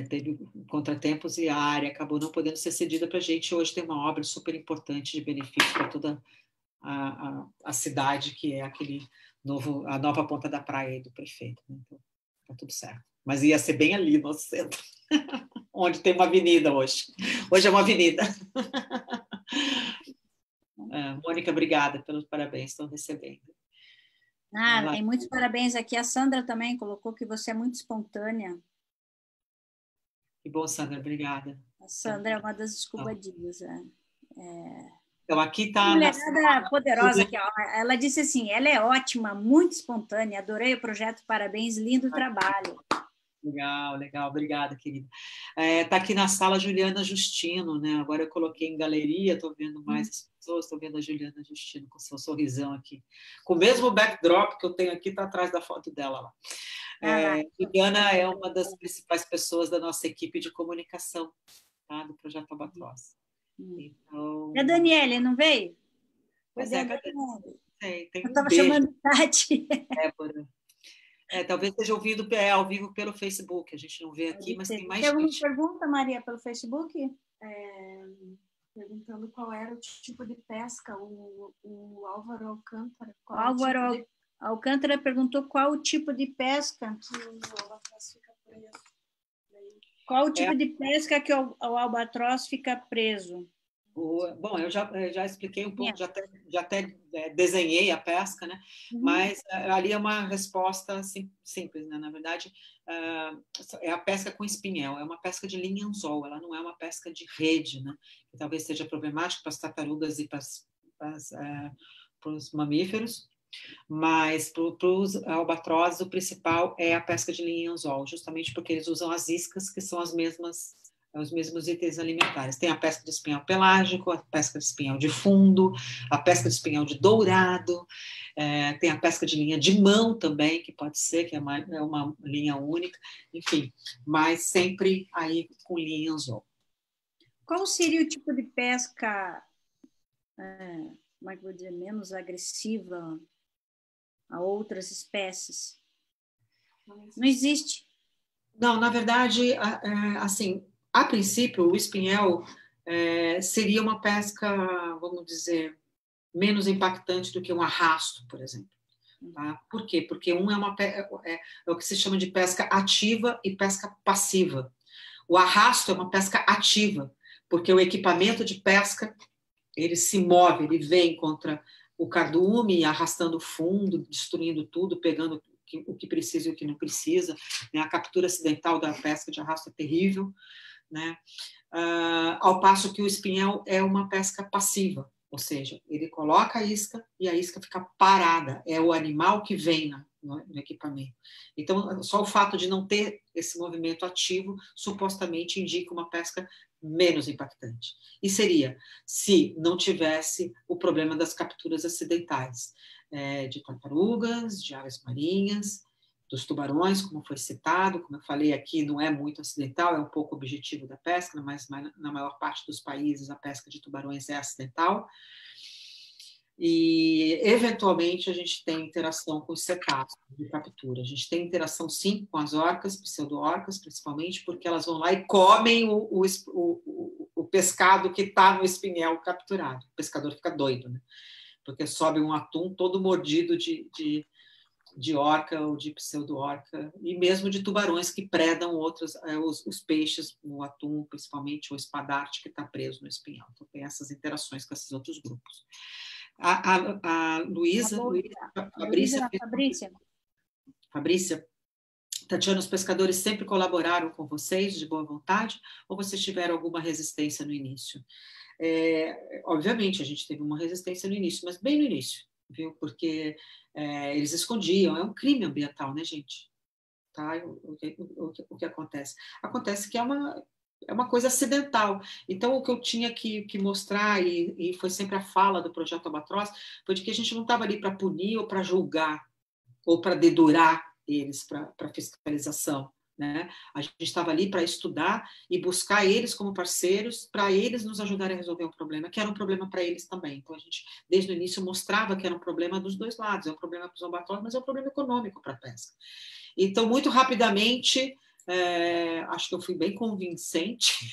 Speaker 2: teve contratempos e a área acabou não podendo ser cedida para a gente. Hoje tem uma obra super importante de benefício para toda a cidade, que é a nova ponta da praia do prefeito. Né? Então, tá tudo certo. Mas ia ser bem ali no centro, onde tem uma avenida hoje. Hoje é uma avenida. Mônica, obrigada pelos parabéns, estão recebendo.
Speaker 1: Tem muitos parabéns aqui. A Sandra também colocou que você é muito espontânea.
Speaker 2: Que bom, Sandra, obrigada.
Speaker 1: A Sandra é uma das escubadinhas.
Speaker 2: Então, aqui está...
Speaker 1: Mulherada poderosa aqui, ó. Ela disse assim, ela é ótima, muito espontânea, adorei o projeto, parabéns, lindo trabalho.
Speaker 2: Legal, legal, obrigada, querida. Está aqui na sala Juliana Justino, né? Agora eu coloquei em galeria, estou vendo mais as pessoas, estou vendo a Juliana Justino com seu sorrisão aqui. Com o mesmo backdrop que eu tenho aqui, está atrás da foto dela lá. Juliana é uma das principais pessoas da nossa equipe de comunicação, tá? Do Projeto Albatroz. Então...
Speaker 1: E a Daniele, não veio?
Speaker 2: Pois
Speaker 1: Cadê
Speaker 2: é,
Speaker 1: a Daniele?
Speaker 2: tem
Speaker 1: Eu
Speaker 2: um
Speaker 1: estava
Speaker 2: beijo,
Speaker 1: chamando Tati.
Speaker 2: Débora. Talvez esteja ouvindo ao vivo pelo Facebook, a gente não vê aqui, mas tem mais
Speaker 1: Tem alguma
Speaker 2: gente.
Speaker 1: pergunta, Maria, pelo Facebook?
Speaker 5: Perguntando qual era o tipo de pesca, o Álvaro Alcântara.
Speaker 1: O Álvaro Alcântara perguntou qual o tipo de pesca. Qual o tipo de pesca que o albatroz fica preso?
Speaker 2: Bom, eu já expliquei um pouco, já até desenhei a pesca, né? Mas ali é uma resposta simples, né? Na verdade, é a pesca com espinhel, é uma pesca de linha-anzol, ela não é uma pesca de rede, né? Que talvez seja problemática para as tartarugas e para os mamíferos, mas para os albatrozes o principal é a pesca de linha-anzol, justamente porque eles usam as iscas, que são os mesmos itens alimentares. Tem a pesca de espinhel pelágico, a pesca de espinhel de fundo, a pesca de espinhel de dourado, tem a pesca de linha de mão também, que pode ser, que é uma linha única, enfim, mas sempre aí com linha anzol.
Speaker 1: Qual seria o tipo de pesca, como é que eu vou dizer, menos agressiva a outras espécies? Não existe.
Speaker 2: Não, na verdade, assim, a princípio, o espinhel seria uma pesca, vamos dizer, menos impactante do que um arrasto, por exemplo. Tá? Por quê? Porque é o que se chama de pesca ativa e pesca passiva. O arrasto é uma pesca ativa, porque o equipamento de pesca, ele se move, ele vem contra o cardume, arrastando o fundo, destruindo tudo, pegando o que precisa e o que não precisa, né? A captura acidental da pesca de arrasto é terrível, né? Ao passo que o espinhel é uma pesca passiva, ou seja, ele coloca a isca e a isca fica parada, é o animal que vem no equipamento. Então, só o fato de não ter esse movimento ativo, supostamente indica uma pesca menos impactante. E seria se não tivesse o problema das capturas acidentais, de tartarugas, de aves marinhas, dos tubarões, como foi citado, como eu falei aqui, não é muito acidental, é um pouco objetivo da pesca, mas na maior parte dos países a pesca de tubarões é acidental. E, eventualmente, a gente tem interação com os cetáceos de captura. A gente tem interação, sim, com as orcas, pseudo-orcas, principalmente, porque elas vão lá e comem o pescado que está no espinhel capturado. O pescador fica doido, né? Porque sobe um atum todo mordido de orca ou de pseudo-orca, e mesmo de tubarões que predam outros, os peixes, o atum, principalmente, ou espadarte, que está preso no espinhal. Então, tem essas interações com esses outros grupos. A Fabrícia, Tatiana, os pescadores sempre colaboraram com vocês de boa vontade, ou vocês tiveram alguma resistência no início? Obviamente, a gente teve uma resistência no início, mas bem no início, viu? Porque eles escondiam, é um crime ambiental, né, gente? Tá? O que acontece? Acontece que é uma coisa acidental. Então, o que eu tinha que mostrar, e foi sempre a fala do Projeto Albatroz, foi de que a gente não estava ali para punir ou para julgar, ou para dedurar eles para fiscalização. Né? A gente estava ali para estudar e buscar eles como parceiros, para eles nos ajudarem a resolver um problema, que era um problema para eles também. Então, a gente, desde o início, mostrava que era um problema dos dois lados, é um problema para os albatrozes, mas é um problema econômico para a pesca. Então, muito rapidamente, acho que eu fui bem convincente,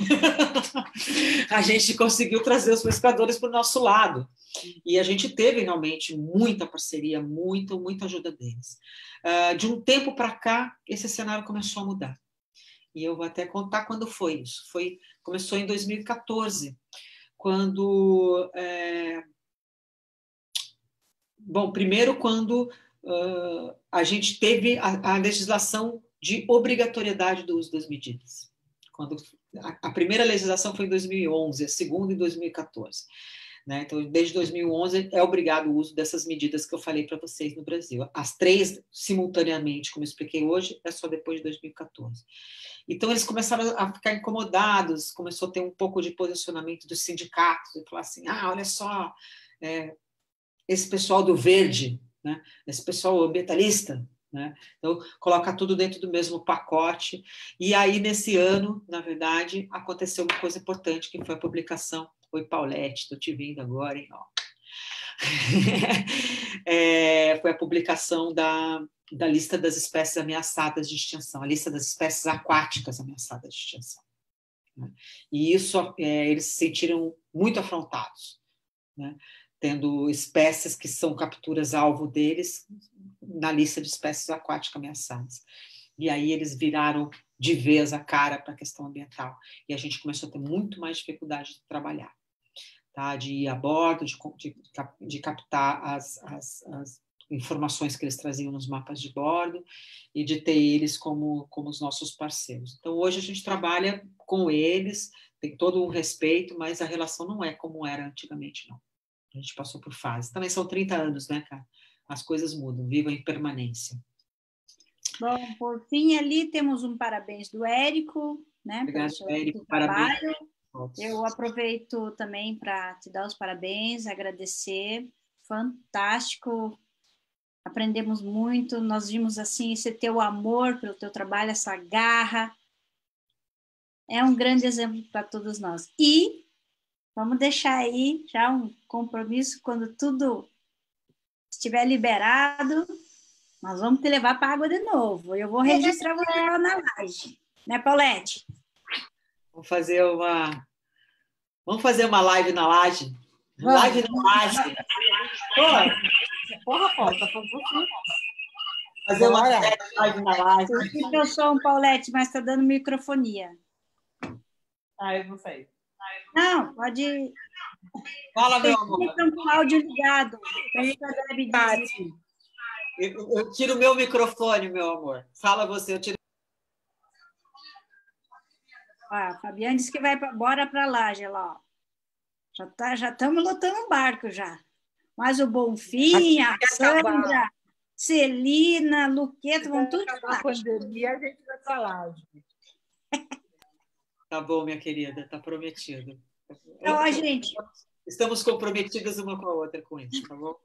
Speaker 2: a gente conseguiu trazer os pescadores para o nosso lado. E a gente teve realmente muita parceria, muita ajuda deles. De um tempo para cá, esse cenário começou a mudar. E eu vou até contar quando foi isso. Começou em 2014, quando... Bom, primeiro quando a gente teve a legislação de obrigatoriedade do uso das medidas. Quando A primeira legislação foi em 2011, a segunda em 2014. Né? Então, desde 2011 é obrigado o uso dessas medidas que eu falei para vocês no Brasil. As 3 simultaneamente, como eu expliquei hoje, é só depois de 2014. Então, eles começaram a ficar incomodados, começou a ter um pouco de posicionamento dos sindicatos, e falar assim, olha só, esse pessoal do verde, né? Esse pessoal ambientalista, né? Então, coloca tudo dentro do mesmo pacote. E aí, nesse ano, na verdade, aconteceu uma coisa importante, que foi a publicação. Oi, Paulette, estou te vendo agora, hein? Ó. Foi a publicação da lista das espécies ameaçadas de extinção, a lista das espécies aquáticas ameaçadas de extinção. Né? E isso, eles se sentiram muito afrontados, né? Tendo espécies que são capturas-alvo deles na lista de espécies aquáticas ameaçadas. E aí eles viraram de vez a cara para a questão ambiental. E a gente começou a ter muito mais dificuldade de trabalhar, tá? De ir a bordo, de captar as informações que eles traziam nos mapas de bordo e de ter eles como os nossos parceiros. Então, hoje a gente trabalha com eles, tem todo um respeito, mas a relação não é como era antigamente, não. A gente passou por fases. Também são 30 anos, né, cara? As coisas mudam, vivam em permanência.
Speaker 1: Bom, por fim, ali temos um parabéns do Érico, né?
Speaker 2: Obrigado, Érico. Parabéns.
Speaker 1: Eu aproveito também para te dar os parabéns, agradecer. Fantástico. Aprendemos muito. Nós vimos assim esse teu amor pelo teu trabalho, essa garra. É um grande exemplo para todos nós. E vamos deixar aí já um compromisso quando tudo estiver liberado. Nós vamos te levar para a água de novo. Eu vou registrar você lá na laje. Né, Paulette?
Speaker 2: Vamos fazer uma live na laje. Live na laje.
Speaker 6: Porra, Paulo, tá falando tudo.
Speaker 2: Fazer uma live na laje.
Speaker 1: Eu sou um Paulette, mas está dando microfonia.
Speaker 6: Eu não sei.
Speaker 1: Não, pode...
Speaker 2: Fala, meu amor.
Speaker 1: Estão com o áudio ligado.
Speaker 2: Eu tiro o meu microfone, meu amor. Fala você, eu tiro.
Speaker 1: A Fabiana disse que vai bora para lá, lá. Já estamos lotando um barco já. Mas o Bonfim, a Sandra, Celina, Luqueta, vão tudo
Speaker 6: na pandemia, a gente vai para lá.
Speaker 2: Tá bom, minha querida, tá prometido.
Speaker 1: Então, gente.
Speaker 2: Estamos comprometidas uma com a outra com isso, tá bom?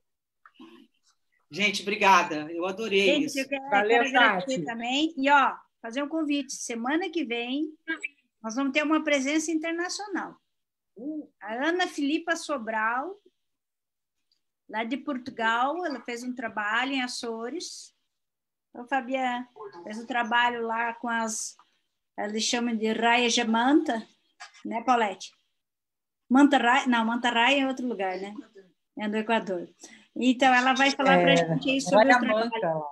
Speaker 2: Gente, obrigada. Eu adorei isso.
Speaker 1: Eu quero agradecer também. E, fazer um convite. Semana que vem, nós vamos ter uma presença internacional. A Ana Filipa Sobral, lá de Portugal, ela fez um trabalho em Açores. Então, Fabiana fez um trabalho lá com eles chamam de raia de manta, né, Paulette? Manta-raia é em outro lugar, né? É do Equador. Então, ela vai falar para a gente aí sobre o trabalho.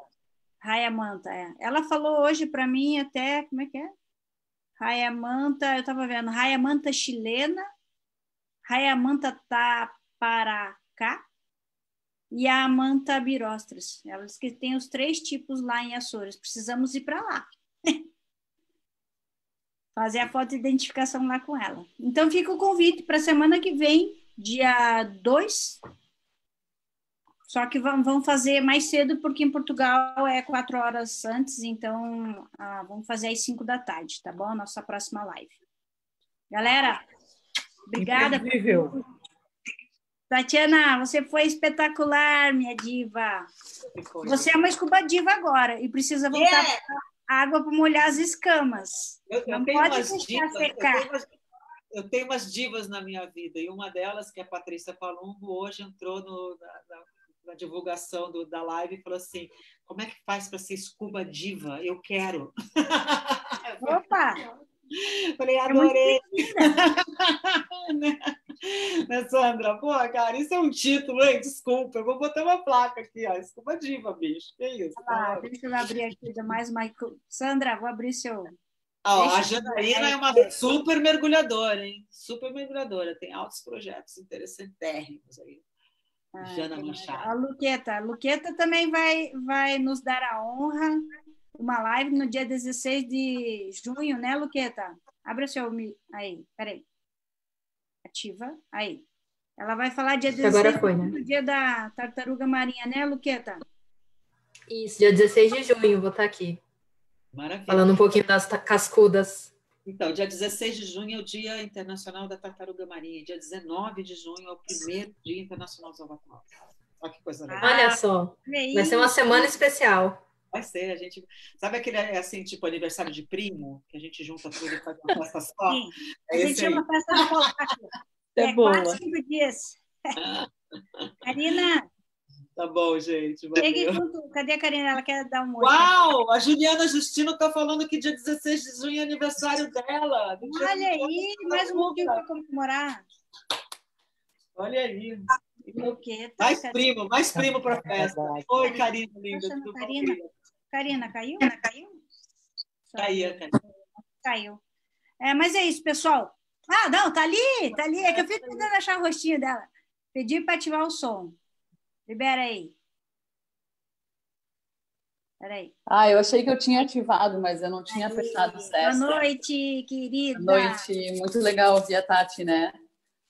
Speaker 1: Raia manta, Ela falou hoje para mim até, como é que é? Raia manta, eu estava vendo, raia manta chilena, raia manta taparacá e a manta birostris. Elas que têm os 3 tipos lá em Açores. Precisamos ir para lá. Fazer a foto de identificação lá com ela. Então, fica o convite para a semana que vem, dia 2. Só que vamos fazer mais cedo, porque em Portugal é 4 horas antes, então vamos fazer às 5 da tarde, tá bom? Nossa próxima live. Galera, obrigada.
Speaker 6: Incrível.
Speaker 1: Tatiana, você foi espetacular, minha diva. Você é uma scuba diva agora e precisa voltar para a água para molhar as escamas. Não pode deixar secar.
Speaker 2: Eu tenho umas divas na minha vida, e uma delas, que é a Patrícia Palumbo, hoje entrou na divulgação da live e falou assim: como é que faz para ser scuba diva? Eu quero.
Speaker 1: Opa!
Speaker 2: Falei, adorei. Né, Sandra? Pô, cara, isso é um título, hein? Desculpa, eu vou botar uma placa aqui, ó. Scuba diva, bicho. Que isso?
Speaker 1: Deixa eu abrir aqui mais uma. Sandra, vou abrir seu.
Speaker 2: A Janaína é uma super mergulhadora, hein? Super mergulhadora. Tem altos projetos interessantérrimos aí. Jana Machado.
Speaker 1: A Luqueta também vai nos dar a honra, uma live no dia 16 de junho, né, Luqueta? Abra seu... Aí, peraí. Ativa. Aí. Ela vai falar dia
Speaker 7: Agora
Speaker 1: 16,
Speaker 7: foi, né?
Speaker 1: do dia da tartaruga marinha, né, Luqueta?
Speaker 7: Isso, dia 16 de junho, vou estar aqui,
Speaker 2: Maravilha.
Speaker 7: falando um pouquinho das cascudas.
Speaker 2: Então, dia 16 de junho é o Dia Internacional da Tartaruga Marinha. Dia 19 de junho é o primeiro Dia Internacional dos Albatroz. Olha que coisa legal.
Speaker 7: Olha só, vai ser uma semana especial.
Speaker 2: Vai ser, a gente... Sabe aquele, assim, tipo, aniversário de primo? Que a gente junta tudo e faz uma festa só?
Speaker 1: Sim.
Speaker 2: É
Speaker 1: A gente
Speaker 2: esse aí.
Speaker 1: chama festa de colacho.
Speaker 6: É boa.
Speaker 1: 4, 5 dias. Karina,
Speaker 2: Tá bom, gente.
Speaker 1: chegue
Speaker 2: Valeu.
Speaker 1: junto. Cadê a Karina? Ela quer dar um oi.
Speaker 2: Uau! A Juliana Justino está falando que dia 16 de junho é aniversário dela. Do dia
Speaker 1: Olha
Speaker 2: do
Speaker 1: aí, mais um motivo para comemorar.
Speaker 2: Olha aí.
Speaker 1: Luqueta.
Speaker 2: Mais primo para a festa. Oi, Karina, linda.
Speaker 1: Tá
Speaker 2: Tudo bom,
Speaker 1: Karina?
Speaker 2: querida?
Speaker 1: Karina, caiu?
Speaker 2: Karina.
Speaker 1: Caiu. Mas é isso, pessoal. Ah, não, tá ali. É que eu fico tentando achar o rostinho dela. Pedi para ativar o som. Libera aí. Peraí.
Speaker 6: Eu achei que eu tinha ativado, mas eu não tinha apertado certo.
Speaker 1: Boa noite, querida.
Speaker 6: Boa noite. Muito legal ouvir a Tati, né?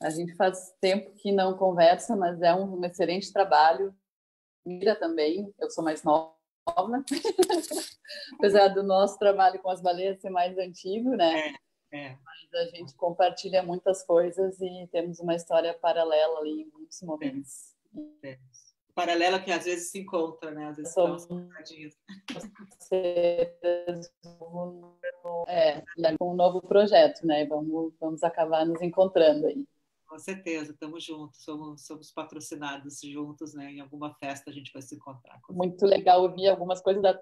Speaker 6: A gente faz tempo que não conversa, mas é um excelente trabalho. Mira também, eu sou mais nova. Apesar do nosso trabalho com as baleias ser mais antigo, né? Mas a gente compartilha muitas coisas e temos uma história paralela ali em muitos momentos.
Speaker 2: Paralela que às vezes se encontra, né? Às vezes
Speaker 6: Somos com um novo projeto, né? Vamos acabar nos encontrando aí.
Speaker 2: Com certeza, estamos juntos, somos patrocinados juntos, né? Em alguma festa a gente vai se encontrar.
Speaker 6: Muito legal ouvir algumas coisas da...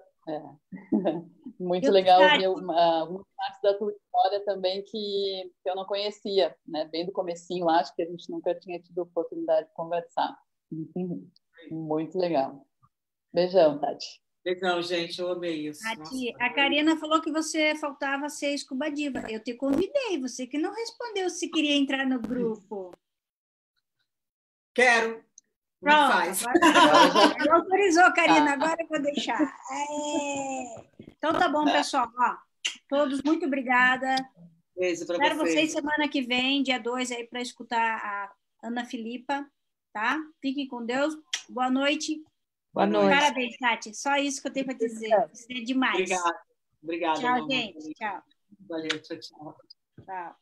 Speaker 6: Muito legal ouvir algumas partes da tua história também que eu não conhecia, né? Bem do comecinho lá, acho que a gente nunca tinha tido oportunidade de conversar. Muito legal. Beijão, Tati.
Speaker 2: Legal, gente, eu amei isso.
Speaker 1: Tati, a Karina falou que você faltava ser Scuba Diva. Eu te convidei, você que não respondeu se queria entrar no grupo.
Speaker 2: Quero.
Speaker 1: Pronto,
Speaker 2: Faz.
Speaker 1: Ela autorizou, Karina, agora eu vou deixar. Então tá bom, pessoal. Ó, todos, muito obrigada.
Speaker 2: Beijo para
Speaker 1: Espero
Speaker 2: vocês.
Speaker 1: vocês semana que vem, dia 2, aí, para escutar a Ana Filipa, tá? Fiquem com Deus. Boa noite.
Speaker 6: Boa noite.
Speaker 1: Parabéns, Tati. Só isso que eu tenho para dizer. Você é demais.
Speaker 2: Obrigada.
Speaker 1: Tchau, gente. Tchau.
Speaker 2: Valeu, tchau.
Speaker 1: Tchau.